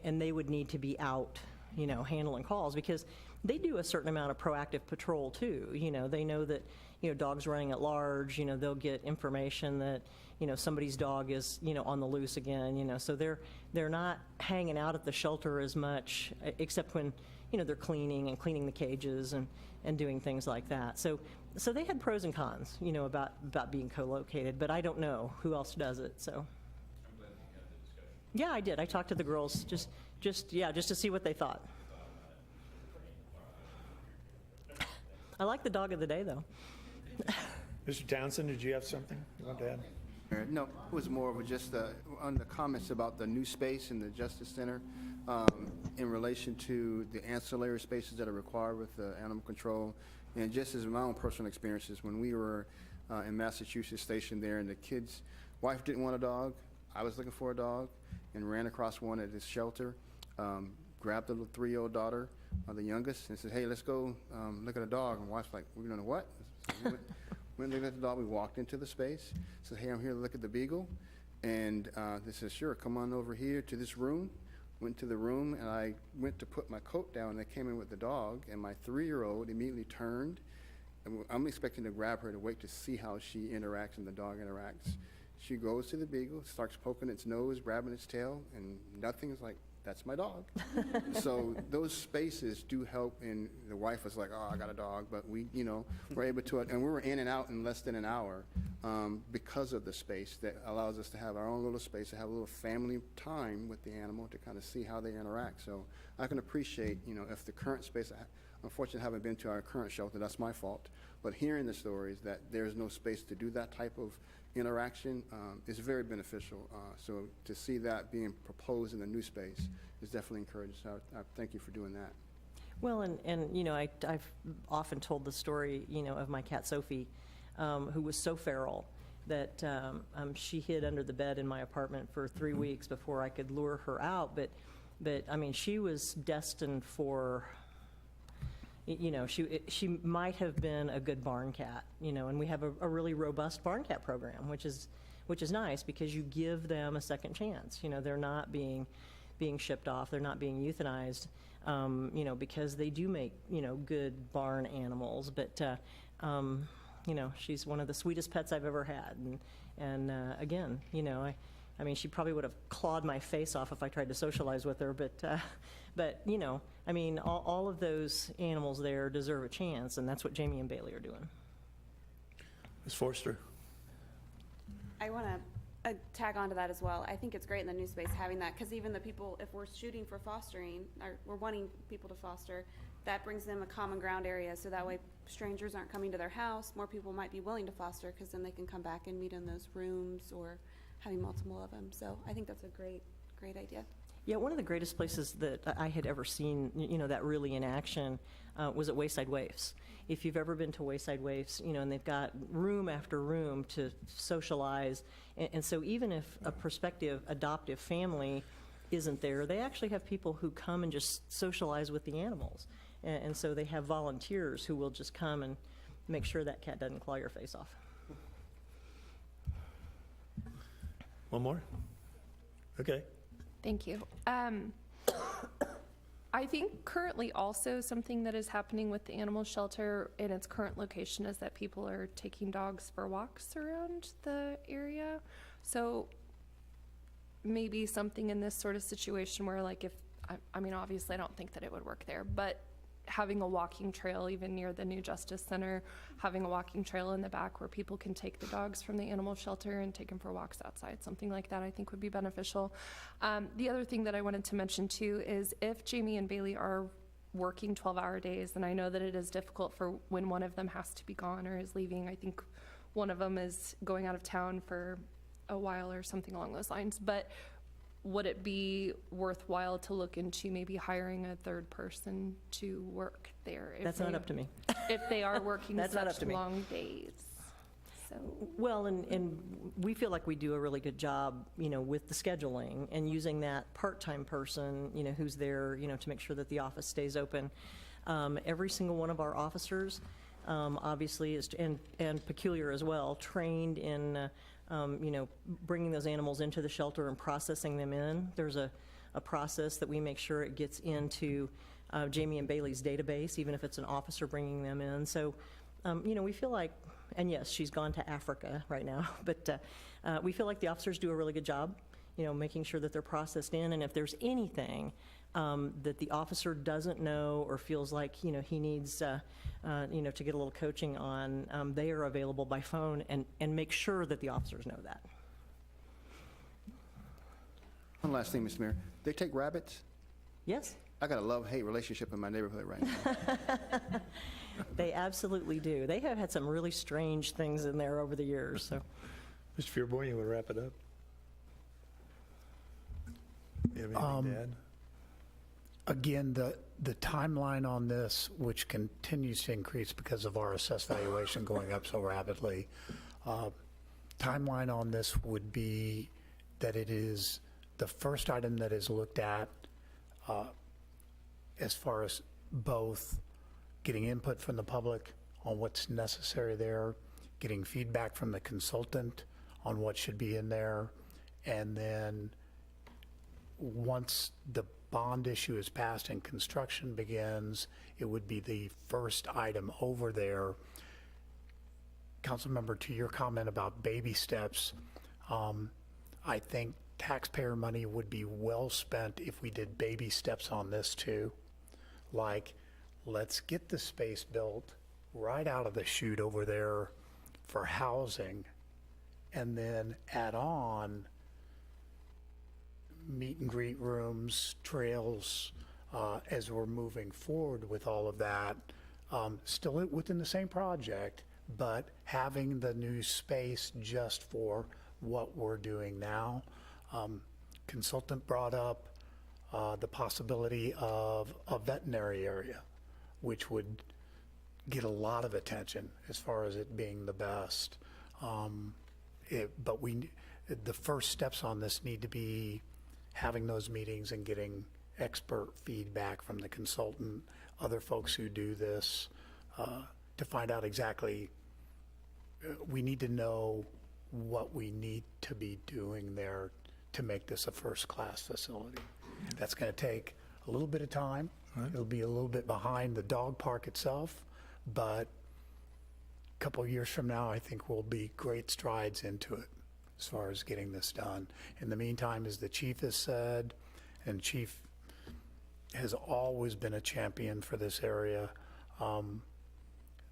and they would need to be out, handling calls, because they do a certain amount of proactive patrol too. They know that, dogs running at large, they'll get information that, somebody's dog is, on the loose again, so they're not hanging out at the shelter as much, except when, they're cleaning the cages and doing things like that. So they had pros and cons, about being co-located, but I don't know who else does it, so. I'm glad you had the discussion. Yeah, I did. I talked to the girls, just to see what they thought. I like the dog of the day, though. Mr. Townsend, did you have something you want to add? No, it was more of just on the comments about the new space in the Justice Center in relation to the ancillary spaces that are required with animal control. And just as my own personal experiences, when we were in Massachusetts stationed there, and the kid's wife didn't want a dog, I was looking for a dog, and ran across one at this shelter, grabbed the little 3-year-old daughter, the youngest, and said, hey, let's go look at a dog. And wife's like, we're going to what? So we went looking at the dog. We walked into the space, said, hey, I'm here to look at the beagle. And they said, sure, come on over here to this room. Went to the room, and I went to put my coat down, and they came in with the dog, and my 3-year-old immediately turned. And I'm expecting to grab her to wait to see how she interacts and the dog interacts. She goes to the beagle, starts poking its nose, grabbing its tail, and nothing is like, that's my dog. So those spaces do help, and the wife was like, oh, I got a dog, but we, were able to, and we were in and out in less than an hour because of the space that allows us to have our own little space, to have a little family time with the animal to kind of see how they interact. So I can appreciate, if the current space, unfortunately I haven't been to our current shelter, that's my fault, but hearing the stories that there's no space to do that type of interaction is very beneficial. So to see that being proposed in the new space is definitely encouraging. So I thank you for doing that. Well, and I've often told the story, of my cat Sophie, who was so feral that she hid under the bed in my apartment for 3 weeks before I could lure her out. But I mean, she was destined for, she might have been a good barn cat, and we have a really robust barn cat program, which is nice because you give them a second chance. They're not being shipped off, they're not being euthanized, because they do make, good barn animals. But, she's one of the sweetest pets I've ever had. And again, I mean, she probably would have clawed my face off if I tried to socialize with her, but you know, I mean, all of those animals there deserve a chance, and that's what Jamie and Bailey are doing. Ms. Forster? I want to tag on to that as well. I think it's great in the new space having that, because even the people, if we're shooting for fostering, or we're wanting people to foster, that brings them a common ground area, so that way strangers aren't coming to their house. More people might be willing to foster, because then they can come back and meet in those rooms or having multiple of them. So I think that's a great idea. Yeah, one of the greatest places that I had ever seen, you know, that really in action was at Wayside Waifs. If you've ever been to Wayside Waifs, you know, and they've got room after room to socialize, and so even if a prospective adoptive family isn't there, they actually have people who come and just socialize with the animals. And so they have volunteers who will just come and make sure that cat doesn't claw your face off. One more? Okay. Thank you. I think currently also something that is happening with the animal shelter in its current location is that people are taking dogs for walks around the area. So maybe something in this sort of situation where, like, if, I mean, obviously I don't think that it would work there, but having a walking trail even near the new Justice Center, having a walking trail in the back where people can take the dogs from the animal shelter and take them for walks outside, something like that I think would be beneficial. The other thing that I wanted to mention too is if Jamie and Bailey are working 12-hour days, and I know that it is difficult for when one of them has to be gone or is leaving. I think one of them is going out of town for a while or something along those lines, but would it be worthwhile to look into maybe hiring a third person to work there? That's not up to me. If they are working That's not up such to me. long days. So, Well, and we feel like we do a really good job, you know, with the scheduling and using that part-time person, you know, who's there, you know, to make sure that the office stays open. Every single one of our officers, obviously, is, and Peculiar as well, trained in, you know, bringing those animals into the shelter and processing them in. There's a process that we make sure it gets into Jamie and Bailey's database, even if it's an officer bringing them in. So, you know, we feel like, and yes, she's gone to Africa right now, but we feel like the officers do a really good job, you know, making sure that they're processed in. And if there's anything that the officer doesn't know or feels like, you know, he needs, you know, to get a little coaching on, they are available by phone, and make sure that the officers know that. One last thing, Mr. Mayor. They take rabbits? Yes. I got a love-hate relationship in my neighborhood right now. They absolutely do. They have had some really strange things in there over the years. So, Mr. Fearborn, you want to wrap it up? You have anything to add? Again, the timeline on this, which continues to increase because of our assessed valuation going up so rapidly, timeline on this would be that it is the first item that is looked at as far as both getting input from the public on what's necessary there, getting feedback from the consultant on what should be in there, and then once the bond issue is passed and construction begins, it would be the first item over there. Councilmember, to your comment about baby steps, I think taxpayer money would be well spent if we did baby steps on this too. Like, let's get the space built right out of the chute over there for housing, and then add on meet and greet rooms, trails, as we're moving forward with all of that, still within the same project, but having the new space just for what we're doing now. Consultant brought up the possibility of a veterinary area, which would get a lot of attention as far as it being the best. But the first steps on this need to be having those meetings and getting expert feedback from the consultant, other folks who do this, to find out exactly, we need to know what we need to be doing there to make this a first-class facility. That's going to take a little bit of time. Right. It'll be a little bit behind the dog park itself, but a couple of years from now, I think we'll be great strides into it. as far as getting this done. In the meantime, as the chief has said, and chief has always been a champion for this area,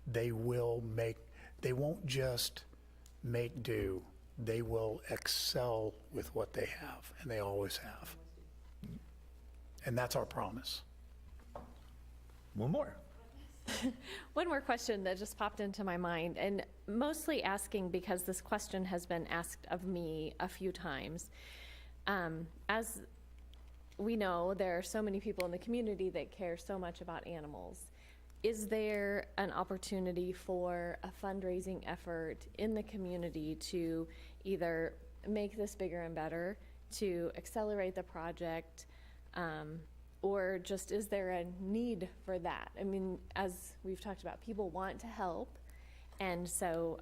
they won't just make do, they will excel with what they have, and they always have. And that's our promise. One more. One more question that just popped into my mind, and mostly asking because this question has been asked of me a few times. As we know, there are so many people in the community that care so much about animals. Is there an opportunity for a fundraising effort in the community to either make this bigger and better, to accelerate the project, or just is there a need for that? I mean, as we've talked about, people want to help, and so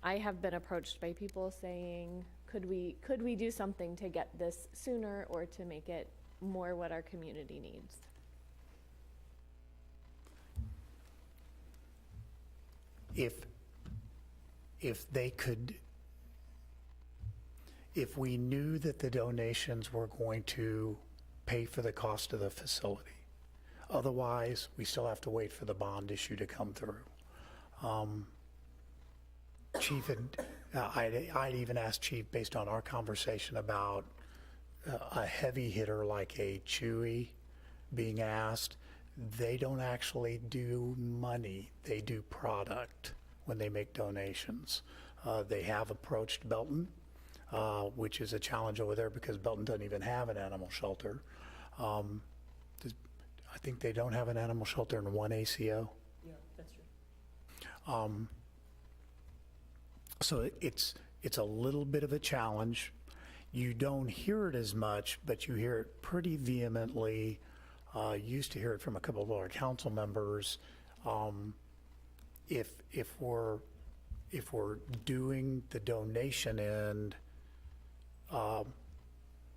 I have been approached by people saying, could we do something to get this sooner or to make it more what our community needs? If we knew that the donations were going to pay for the cost of the facility. Otherwise, we still have to wait for the bond issue to come through. Chief, I'd even asked Chief, based on our conversation, about a heavy hitter like a Chewy being asked. They don't actually do money, they do product when they make donations. They have approached Belton, which is a challenge over there because Belton doesn't even have an animal shelter. I think they don't have an animal shelter in one ACO. Yeah, that's true. So it's a little bit of a challenge. You don't hear it as much, but you hear it pretty vehemently. Used to hear it from a couple of our council members. If we're doing the donation end,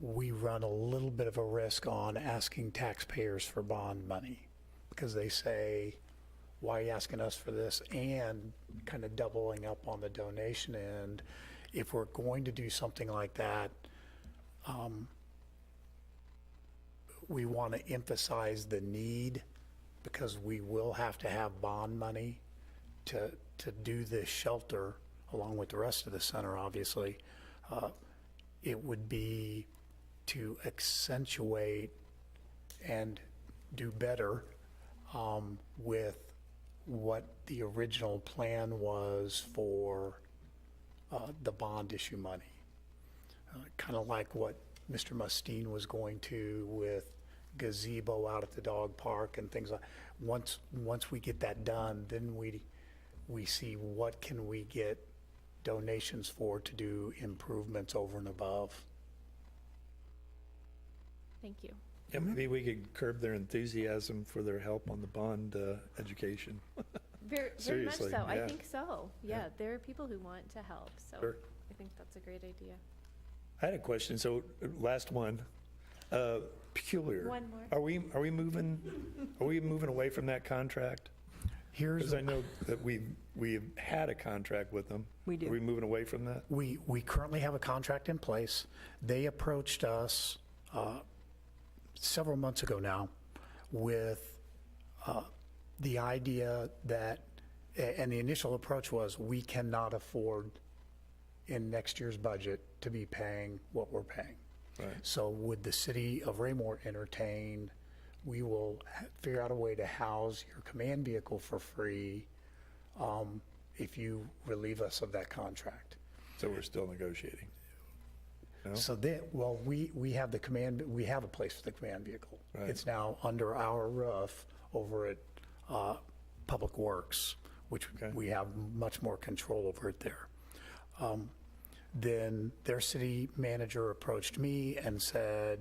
we run a little bit of a risk on asking taxpayers for bond money because they say, why are you asking us for this? And kind of doubling up on the donation end. If we're going to do something like that, we want to emphasize the need because we will have to have bond money to do this shelter along with the rest of the center, obviously. It would be to accentuate and do better with what the original plan was for the bond issue money. Kind of like what Mr. Mustine was going to with gazebo out at the dog park and things like. Once we get that done, then we see what can we get donations for to do improvements over and above. Thank you. Yeah, maybe we could curb their enthusiasm for their help on the bond education. Very much Seriously, so. I yeah. think so. Yeah, there are people who want to help, so Sure. I think that's a great idea. I had a question. So last one, peculiar. One more. Are we moving away from that contract? Because I know that we've had a contract with them. We do. Are we moving away from that? We currently have a contract in place. They approached us several months ago now with the idea that, and the initial approach was, we cannot afford in next year's budget to be paying what we're paying. Right. So would the city of Raymore entertain, we will figure out a way to house your command vehicle for free if you relieve us of that contract. So we're still negotiating. No? So then, well, we have the command, we have a place for the command vehicle. Right. It's now under our roof over at Public Works, which we have much more control over it there. Then their city manager approached me and said,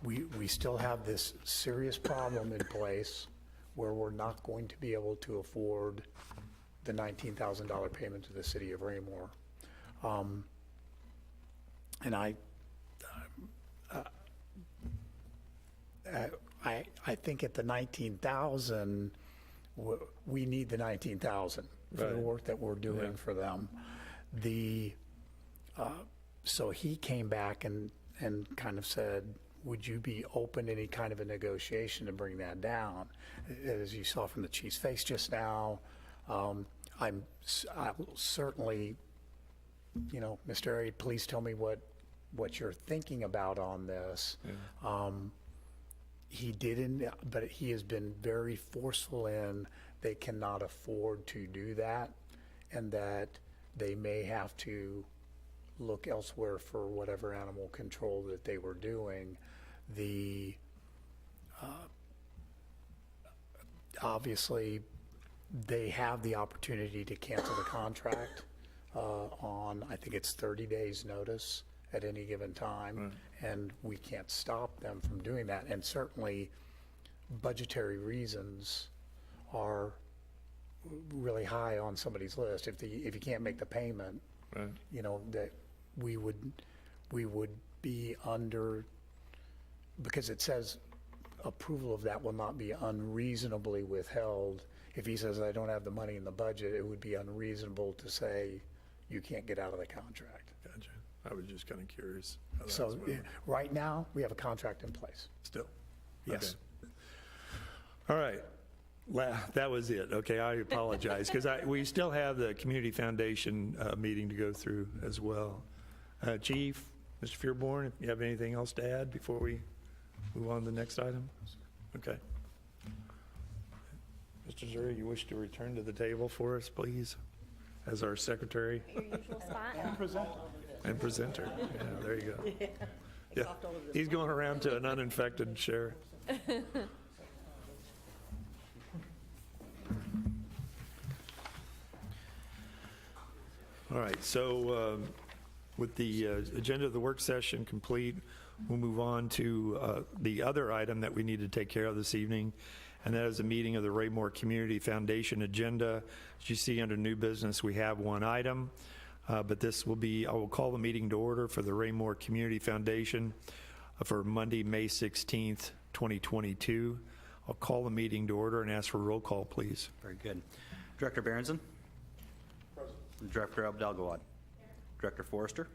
we still have this serious problem in place where we're not going to be able to afford the $19,000 payment to the city of Raymore. And I think at the 19,000, we need the 19,000 for the Right. work that we're doing for them. So he came back and kind of said, would you be open to any kind of a negotiation to bring that down? As you saw from the chief's face just now, I'll certainly, Mr. Area, please tell me what you're thinking about on this. He didn't, but he has been very forceful in they cannot afford to do that, and that they may have to look elsewhere for whatever animal control that they were doing. Obviously, they have the opportunity to cancel the contract on, I think it's 30 days notice at any given time, and we can't stop them from doing that. And certainly, budgetary reasons are really high on somebody's list. If you can't make the payment, that we would be under, because it says approval of that will not be unreasonably withheld. If he says, I don't have the money in the budget, it would be unreasonable to say you can't get out of the contract. Gotcha. I was just kind of curious. So right now, we have a contract in place. Still? Yes. Okay. All right. That was it. Okay, I apologize, because we still have the Community Foundation meeting to go through as well. Chief, Mr. Fearborn, if you have anything else to add before we move on to the next item? Okay. Mr. Zuri, you wish to return to the table for us, please, as our secretary? Your usual spot. And presenter. Yeah, there you go. Yeah, he's going around to an uninfected share. All right, so with the agenda of the work session complete, we'll move on to the other item that we need to take care of this evening, and that is a meeting of the Raymore Community Foundation agenda. As you see under new business, we have one item, but this will be, I will call the meeting to order for the Raymore Community Foundation for Monday, May 16th, 2022. I'll call the meeting to order and ask for a roll call, please. Very good. Director Berenson? Director Abdelgawad? Director Forrester?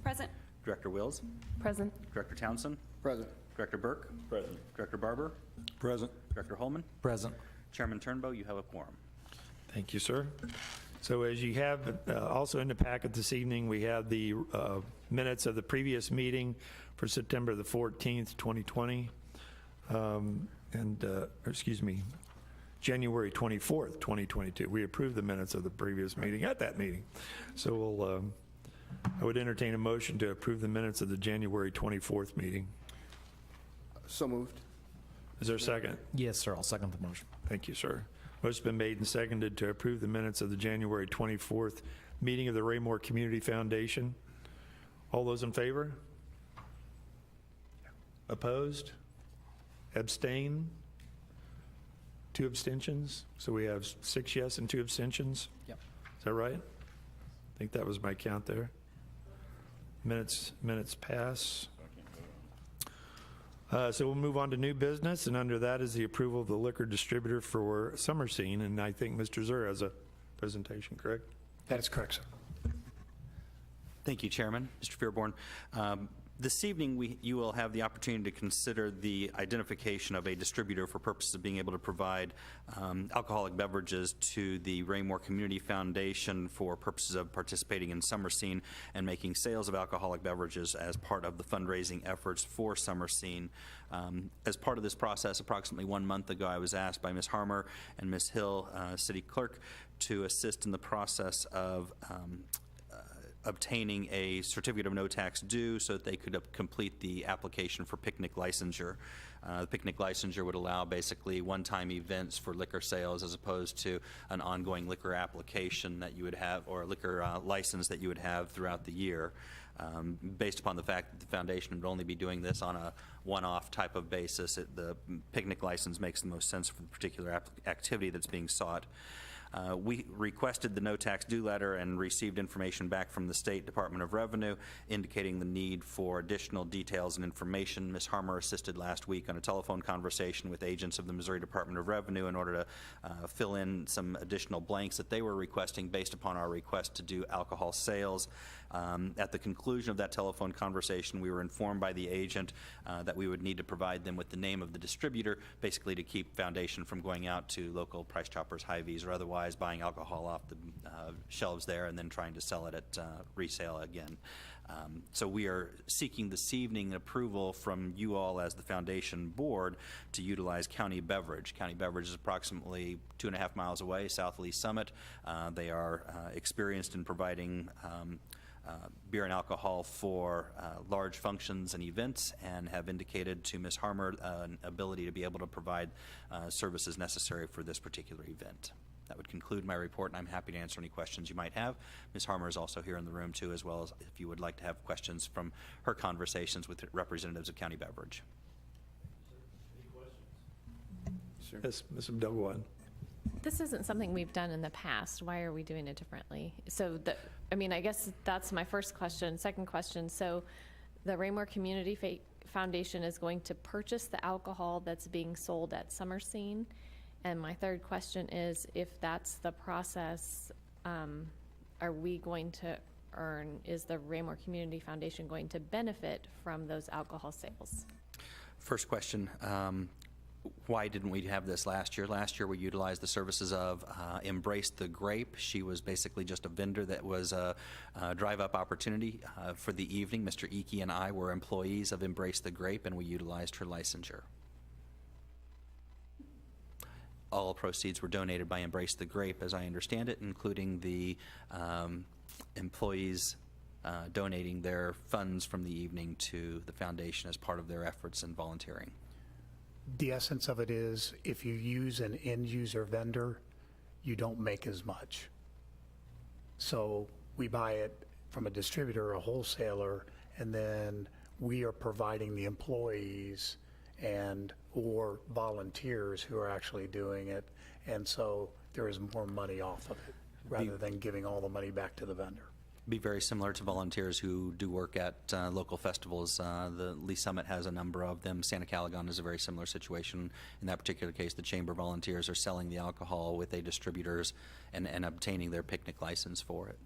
Present. Director Wills? Present. Director Townsend? Present. Director Burke? Present. Director Barber? Present. Director Holman? Present. Chairman Turnbow, you have a quorum. Thank you, sir. So as you have also in the packet this evening, we have the minutes of the previous meeting for September the 14th, 2020, January 24th, 2022. We approved the minutes of the previous meeting at that meeting. So I would entertain a motion to approve the minutes of the January 24th meeting. So moved. Is there a second? Yes, sir. I'll second the motion. Thank you, sir. Motion's been made and seconded to approve the minutes of the January 24th meeting of the Raymore Community Foundation. All those in favor? Opposed? Abstain? 2 abstentions? So we have 6 yes and 2 abstentions? Yep. Is that right? I think that was my count there. Minutes pass. So we'll move on to new business, and under that is the approval of the liquor distributor for summer scene, and I think Mr. Zur has a presentation, correct? That is correct, sir. Thank you, Chairman. Mr. Fearborn. This evening, you will have the opportunity to consider the identification of a distributor for purposes of being able to provide alcoholic beverages to the Raymore Community Foundation for purposes of participating in Summer Scene and making sales of alcoholic beverages as part of the fundraising efforts for Summer Scene. As part of this process, approximately 1 month ago, I was asked by Ms. Harmer and Ms. Hill, City Clerk, to assist in the process of obtaining a certificate of no tax due so that they could complete the application for picnic licensure. The picnic licensure would allow basically one-time events for liquor sales as opposed to an ongoing liquor application that you would have, or a liquor license that you would have throughout the year. Based upon the fact that the foundation would only be doing this on a one-off type of basis, the picnic license makes the most sense for the particular activity that's being sought. We requested the no tax due letter and received information back from the State Department of Revenue indicating the need for additional details and information. Ms. Harmer assisted last week on a telephone conversation with agents of the Missouri Department of Revenue in order to fill in some additional blanks that they were requesting based upon our request to do alcohol sales. At the conclusion of that telephone conversation, we were informed by the agent that we would need to provide them with the name of the distributor, basically to keep Foundation from going out to local Price Choppers, Hy-Vees, or otherwise buying alcohol off the shelves there and then trying to sell it at resale again. So we are seeking this evening approval from you all as the Foundation Board to utilize County Beverage. County Beverage is approximately 2.5 miles away, south of Lee Summit. They are experienced in providing beer and alcohol for large functions and events, and have indicated to Ms. Harmer an ability to be able to provide services necessary for this particular event. That would conclude my report, and I'm happy to answer any questions you might have. Ms. Harmer is also here in the room, too, as well as if you would like to have questions from her conversations with representatives of County Beverage. Yes, Ms. Abdelgawad. This isn't something we've done in the past. Why are we doing it differently? So, I guess that's my first question. Second question, so the Raymore Community Foundation is going to purchase the alcohol that's being sold at Summer Scene. And my third question is, if that's the process, are we going to earn, is the Raymore Community Foundation going to benefit from those alcohol sales? First question, why didn't we have this last year? Last year we utilized the services of Embrace the Grape. She was basically just a vendor that was a drive-up opportunity for the evening. Mr. Icky and I were employees of Embrace the Grape, and we utilized her licensure. All proceeds were donated by Embrace the Grape, as I understand it, including the employees donating their funds from the evening to the foundation as part of their efforts in volunteering. The essence of it is, if you use an end-user vendor, you don't make as much. So we buy it from a distributor, a wholesaler, and then we are providing the employees and or volunteers who are actually doing it, and so there is more money off of it rather than giving all the money back to the vendor. Be very similar to volunteers who do work at local festivals. The Lee Summit has a number of them. Santa Calagon is a very similar situation. In that particular case, the chamber volunteers are selling the alcohol with a distributors and obtaining their picnic license for it.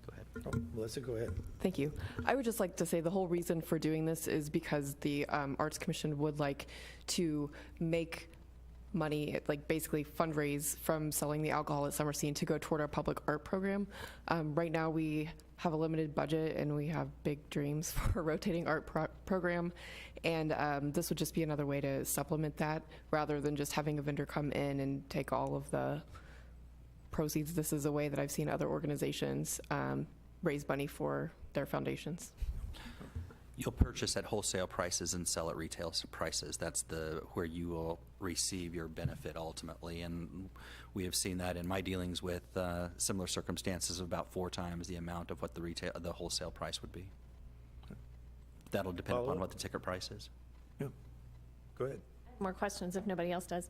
Go ahead. Oh, Melissa, go ahead. Thank you. I would just like to say the whole reason for doing this is because the Arts Commission would like to make money, like basically fundraise from selling the alcohol at Summer Scene to go toward our public art program. Right now we have a limited budget and we have big dreams for a rotating art program, and this would just be another way to supplement that rather than just having a vendor come in and take all of the proceeds. This is a way that I've seen other organizations raise money for their foundations. You'll purchase at wholesale prices and sell at retail prices. That's where you will receive your benefit ultimately, and we have seen that in my dealings with similar circumstances of about 4 times the amount of what the wholesale price would be. That'll depend upon what the ticket price is. Yeah. Go ahead. More questions if nobody else does.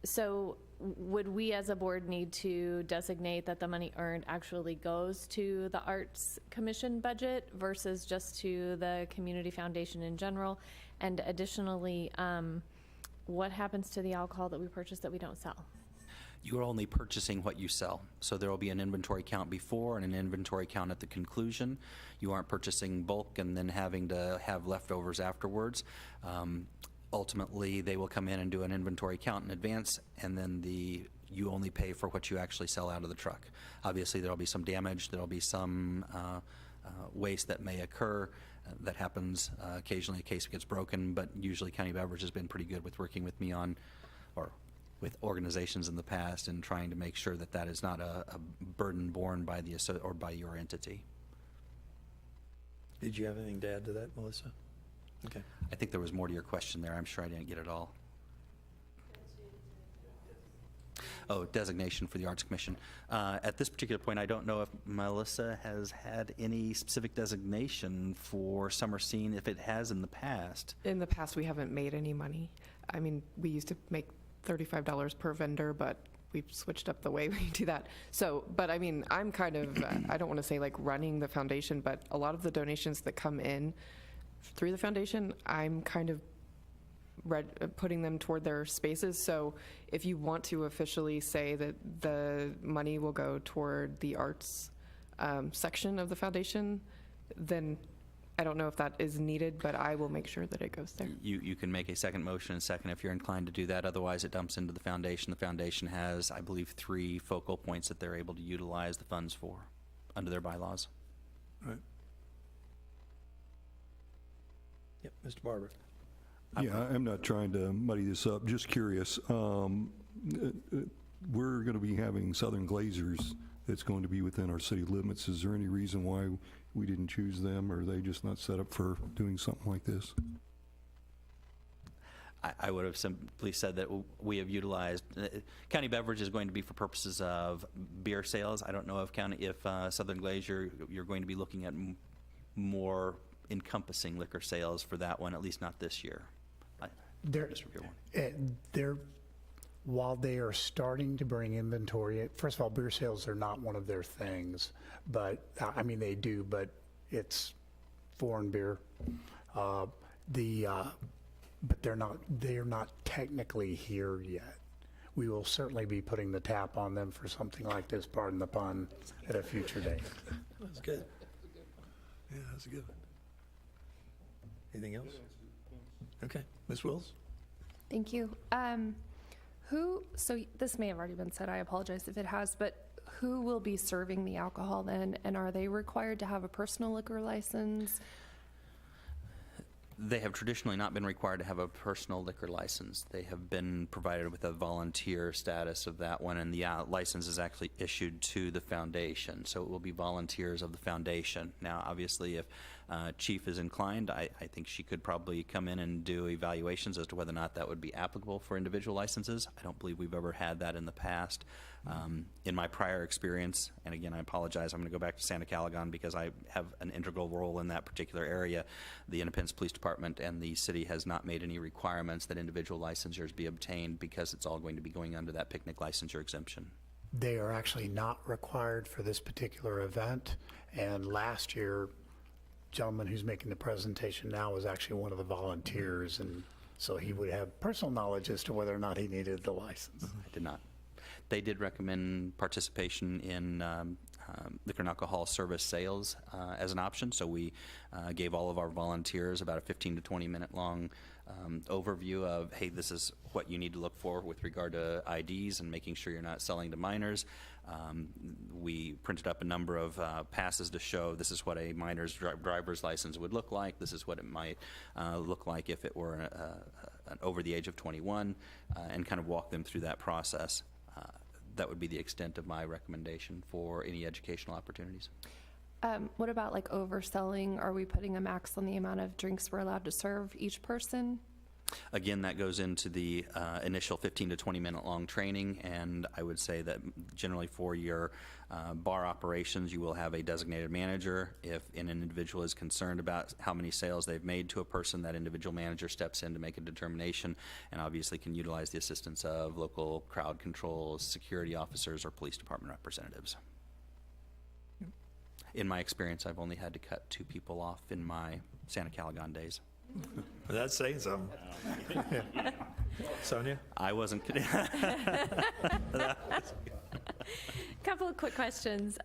So would we as a board need to designate that the money earned actually goes to the Arts Commission budget versus just to the Community Foundation in general? And additionally, what happens to the alcohol that we purchase that we don't sell? You are only purchasing what you sell. So there will be an inventory count before and an inventory count at the conclusion. You aren't purchasing bulk and then having to have leftovers afterwards. Ultimately, they will come in and do an inventory count in advance, and then you only pay for what you actually sell out of the truck. Obviously, there will be some damage. There will be some waste that may occur. That happens occasionally. A case gets broken, but usually County Beverage has been pretty good with working with me on, or with organizations in the past, and trying to make sure that that is not a burden borne by or by your entity. Did you have anything to add to that, Melissa? Okay. I think there was more to your question there. I'm sure I didn't get it all. Oh, designation for the Arts Commission. At this particular point, I don't know if Melissa has had any specific designation for Summer Scene, if it has in the past. In the past, we haven't made any money. I mean, we used to make $35 per vendor, but we've switched up the way we do that. So, but I mean, I'm kind of, I don't want to say like running the foundation, but a lot of the donations that come in through the foundation, I'm kind of putting them toward their spaces. So if you want to officially say that the money will go toward the arts section of the foundation, then I don't know if that is needed, but I will make sure that it goes there. You can make a second motion and second if you're inclined to do that. Otherwise, it dumps into the foundation. The foundation has, I believe, 3 focal points that they're able to utilize the funds for under their bylaws. Right. Yep, Mr. Barber. Yeah, I'm not trying to muddy this up, just curious. We're going to be having Southern Glazers that's going to be within our city limits. Is there any reason why we didn't choose them, or are they just not set up for doing something like this? I would have simply said that we have utilized, county beverage is going to be for purposes of beer sales. I don't know if Southern Glacier, you're going to be looking at more encompassing liquor sales for that one, at least not this year. While they are starting to bring inventory, first of all, beer sales are not one of their things, but, I mean, they do, but it's foreign beer. But they're not technically here yet. We will certainly be putting the tap on them for something like this, pardon the pun, at a future date. That's good. Yeah, that's a good one. Anything else? Okay, Ms. Wills? Thank you. So this may have already been said, I apologize if it has, but who will be serving the alcohol then? And are they required to have a personal liquor license? They have traditionally not been required to have a personal liquor license. They have been provided with a volunteer status of that one, and the license is actually issued to the foundation. So it will be volunteers of the foundation. Now, obviously, if Chief is inclined, I think she could probably come in and do evaluations as to whether or not that would be applicable for individual licenses. I don't believe we've ever had that in the past. In my prior experience, and again, I apologize, I'm going to go back to Santa Calagon because I have an integral role in that particular area. The Independence Police Department and the city has not made any requirements that individual licensures be obtained because it's all going to be going under that picnic licensure exemption. They are actually not required for this particular event, and last year, gentleman who's making the presentation now was actually one of the volunteers, and so he would have personal knowledge as to whether or not he needed the license. I did not. They did recommend participation in liquor and alcohol service sales as an option, so we gave all of our volunteers about a 15 to 20 minute long overview of, hey, this is what you need to look for with regard to IDs and making sure you're not selling to minors. We printed up a number of passes to show this is what a minor's driver's license would look like. This is what it might look like if it were an over the age of 21, and kind of walk them through that process. That would be the extent of my recommendation for any educational opportunities. What about like overselling? Are we putting a max on the amount of drinks we're allowed to serve each person? Again, that goes into the initial 15 to 20 minute long training, and I would say that generally for your bar operations, you will have a designated manager. If an individual is concerned about how many sales they've made to a person, that individual manager steps in to make a determination and obviously can utilize the assistance of local crowd control, security officers, or police department representatives. In my experience, I've only had to cut 2 people off in my Santa Calagon days. That's saying something. Sonia? I wasn't kidding. Couple of quick questions.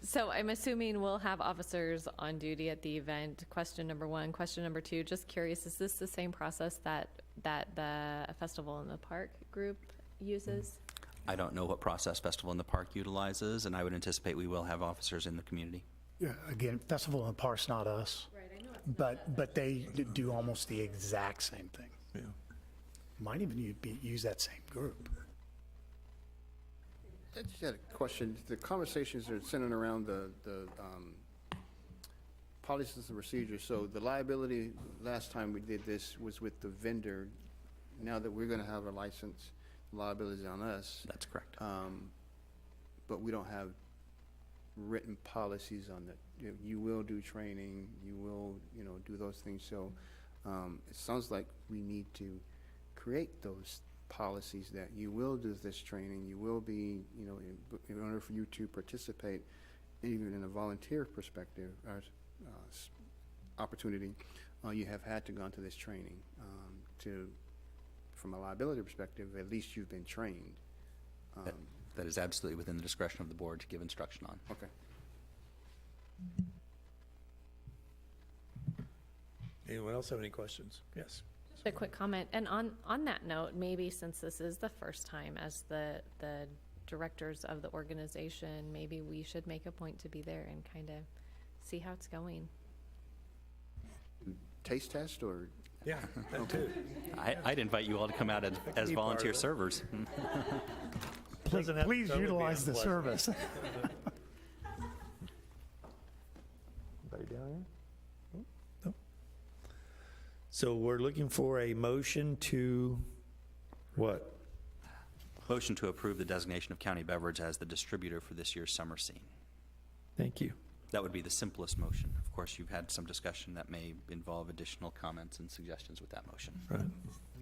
So I'm assuming we'll have officers on duty at the event. Question number 1. Question number 2, just curious, is this the same process that the Festival in the Park group uses? I don't know what process Festival in the Park utilizes, and I would anticipate we will have officers in the community. Yeah, again, Festival in the Park's not us. Right, I know it's But they do almost the exact same thing. Yeah. Might even use that same group. I just had a question. The conversations are centered around the policies and procedures. So the liability, last time we did this was with the vendor. Now that we're going to have a license, liability is on us. That's correct. But we don't have written policies on that. You will do training, you will, do those things. So it sounds like we need to create those policies that you will do this training, you will be, in order for you to participate, even in a volunteer perspective or opportunity, you have had to go to this training from a liability perspective, at least you've been trained. That is absolutely within the discretion of the board to give instruction on. Okay. Anyone else have any questions? Yes. Just a quick comment, and on that note, maybe since this is the first time as the directors of the organization, maybe we should make a point to be there and kind of see how it's going. Taste test or? Yeah, that too. I'd invite you all to come out as be part volunteer of it. servers. Doesn't have- Please that would be utilize the unpleasant. service. Anybody down here? No. So we're looking for a motion to what? Motion to approve the designation of County Beverage as the distributor for this year's summer scene. Thank you. That would be the simplest motion. Of course, you've had some discussion that may involve additional comments and suggestions with that motion. Right.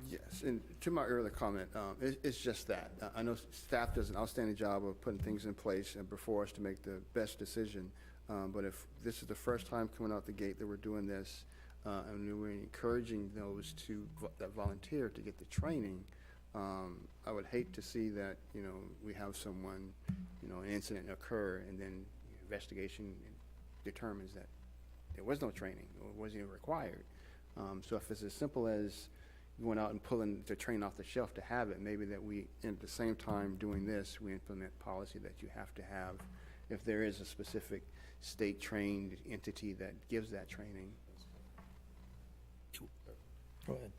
Yes, and to my earlier comment, it's just that. I know staff does an outstanding job of putting things in place and before us to make the best decision. But if this is the first time coming out the gate that we're doing this, and we're encouraging those that volunteer to get the training, I would hate to see that, we have someone, an incident occur and then investigation determines that there was no training or it wasn't even required. So if it's as simple as going out and pulling the train off the shelf to have it, maybe that we, at the same time doing this, we implement policy that you have to have, if there is a specific state-trained entity that gives that training. Go ahead.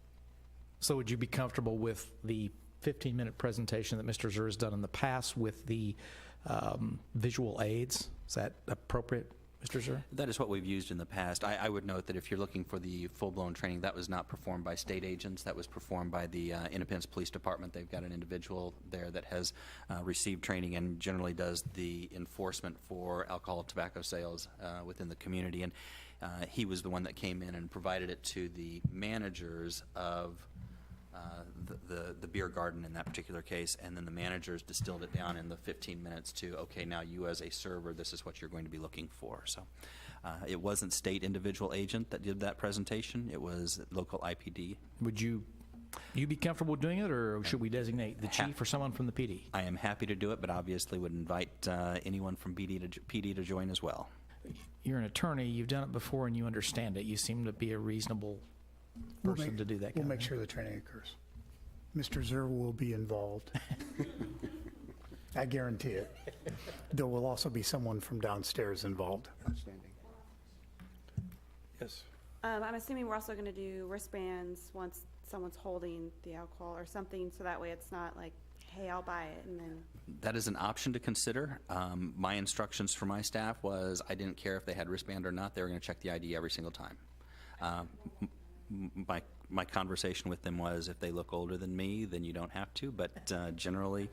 So would you be comfortable with the 15-minute presentation that Mr. Zur has done in the past with the visual aids? Is that appropriate, Mr. Zur? That is what we've used in the past. I would note that if you're looking for the full-blown training, that was not performed by state agents. That was performed by the Independence Police Department. They've got an individual there that has received training and generally does the enforcement for alcohol and tobacco sales within the community. And he was the one that came in and provided it to the managers of the beer garden in that particular case, and then the managers distilled it down in the 15 minutes to, okay, now you as a server, this is what you're going to be looking for. So it wasn't state individual agent that did that presentation, it was local IPD. Would you be comfortable doing it, or should we designate the chief or someone from the PD? I am happy to do it, but obviously would invite anyone from PD to join as well. You're an attorney, you've done it before, and you understand it. You seem to be a reasonable person to do that. We'll make sure the training occurs. Mr. Zur will be involved. I guarantee it. There will also be someone from downstairs involved. Outstanding. Yes. I'm assuming we're also going to do wristbands once someone's holding the alcohol or something, so that way it's not like, hey, I'll buy it, and then... That is an option to consider. My instructions for my staff was I didn't care if they had wristband or not, they were going to check the ID every single time. My conversation with them was, if they look older than me, then you don't have to, but generally,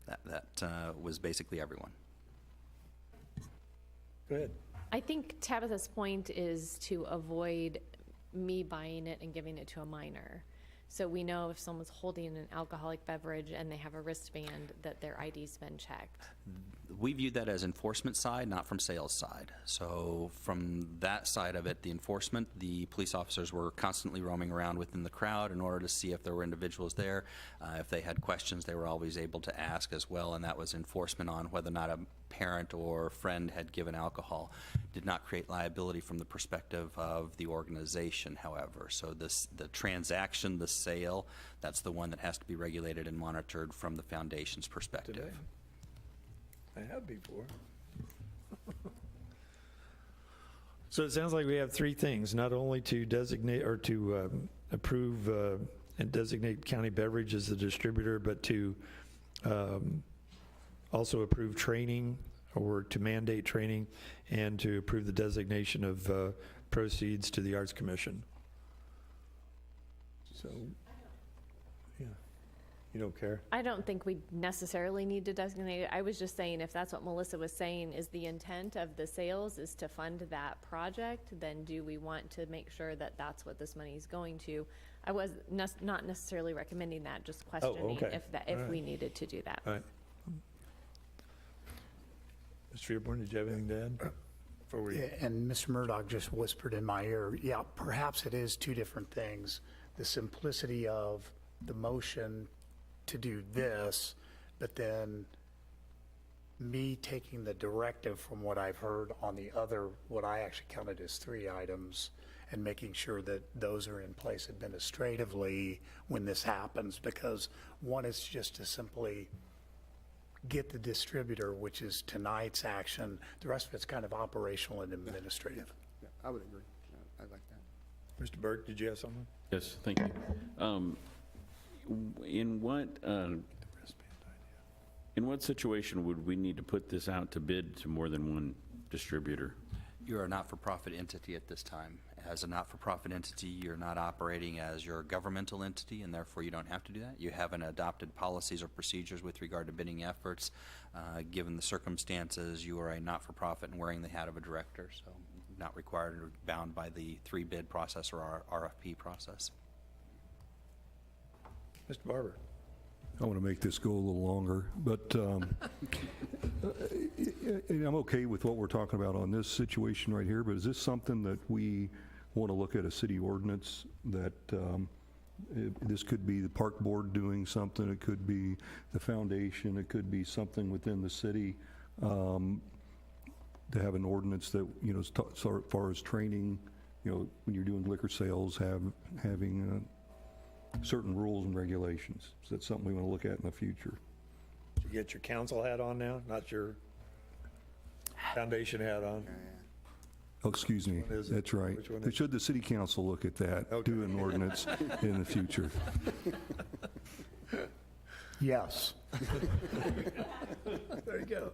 that was basically everyone. Go ahead. I think Tabitha's point is to avoid me buying it and giving it to a minor. So we know if someone's holding an alcoholic beverage and they have a wristband, that their ID's been checked. We viewed that as enforcement side, not from sales side. So from that side of it, the enforcement, the police officers were constantly roaming around within the crowd in order to see if there were individuals there. If they had questions, they were always able to ask as well, and that was enforcement on whether or not a parent or friend had given alcohol. Did not create liability from the perspective of the organization, however. So the transaction, the sale, that's the one that has to be regulated and monitored from the foundation's perspective. Today. I have before. So it sounds like we have three things, not only to designate or to approve and designate County Beverage as the distributor, but to also approve training or to mandate training and to approve the designation of proceeds to the Arts Commission. So, yeah, you don't care? I don't think we necessarily need to designate it. I was just saying, if that's what Melissa was saying, is the intent of the sales is to fund that project, then do we want to make sure that that's what this money is going to? I was not necessarily recommending that, just questioning okay. if we needed to do that. All right. Mr. Dearborn, did you have anything to add? Before we... Yeah, and Mr. Murdoch just whispered in my ear, yeah, perhaps it is two different things. The simplicity of the motion to do this, but then me taking the directive from what I've heard on the other, what I actually counted as 3 items, and making sure that those are in place administratively when this happens, because one is just to simply get the distributor, which is tonight's action. The rest of it's kind of operational and administrative. Yeah, I would agree. I like that. Mr. Burke, did you have something? Yes, thank you. In what situation would we need to put this out to bid to more than one distributor? You're a not-for-profit entity at this time. As a not-for-profit entity, you're not operating as your governmental entity, and therefore you don't have to do that. You haven't adopted policies or procedures with regard to bidding efforts. Given the circumstances, you are a not-for-profit and wearing the hat of a director, so not required or bound by the 3-bid process or our RFP process. Mr. Barber? I want to make this go a little longer, but I'm okay with what we're talking about on this situation right here, but is this something that we want to look at a city ordinance that this could be the park board doing something, it could be the foundation, it could be something within the city to have an ordinance that, you know, as far as training, you know, when you're doing liquor sales, having certain rules and regulations. So that's something we want to look at in the future. Did you get your council hat on now, not your foundation hat on? Oh, excuse me, Which one is it? that's right. Which one is it? Should the city council look at that, do an ordinance in the future? Yes. There you go.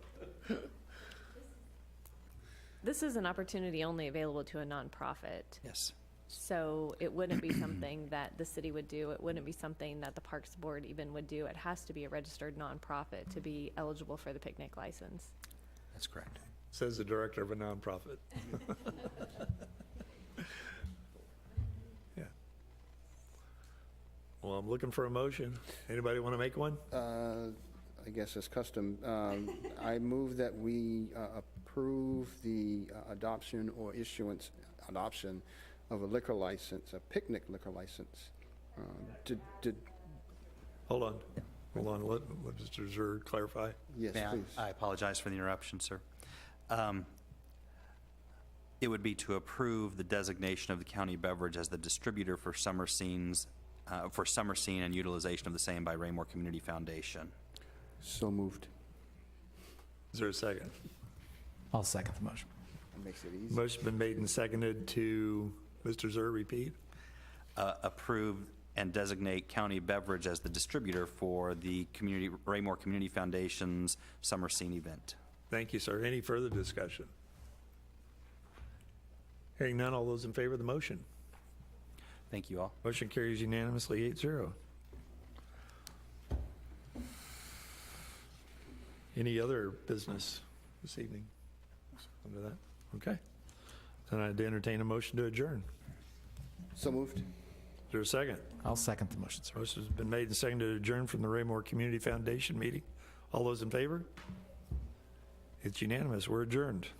This is an opportunity only available to a nonprofit. Yes. So it wouldn't be something that the city would do. It wouldn't be something that the Parks Board even would do. It has to be a registered nonprofit to be eligible for the picnic license. That's correct. Says the director of a nonprofit. Yeah. Well, I'm looking for a motion. Anybody want to make one? I guess as custom, I move that we approve the adoption or adoption of a liquor license, a picnic liquor license. Hold on. Hold on. Let Mr. Zur clarify. Yes, May please. I apologize for the interruption, sir. It would be to approve the designation of the county beverage as the distributor for summer scenes, for summer scene and utilization of the same by Raymore Community Foundation. So moved. Is there a second? I'll second the motion. That makes it easy. Motion's been made and seconded to, Mr. Zur, repeat. Approve and designate county beverage as the distributor for the Raymore Community Foundation's summer scene event. Thank you, sir. Any further discussion? Hearing none, all those in favor of the motion? Thank you all. Motion carries unanimously 8-0. Any other business this evening under that? Okay. Then I'd entertain a motion to adjourn. So moved. Is there a second? I'll second the motion, sir. Motion's been made and seconded to adjourn from the Raymore Community Foundation meeting. All those in favor? It's unanimous. We're adjourned.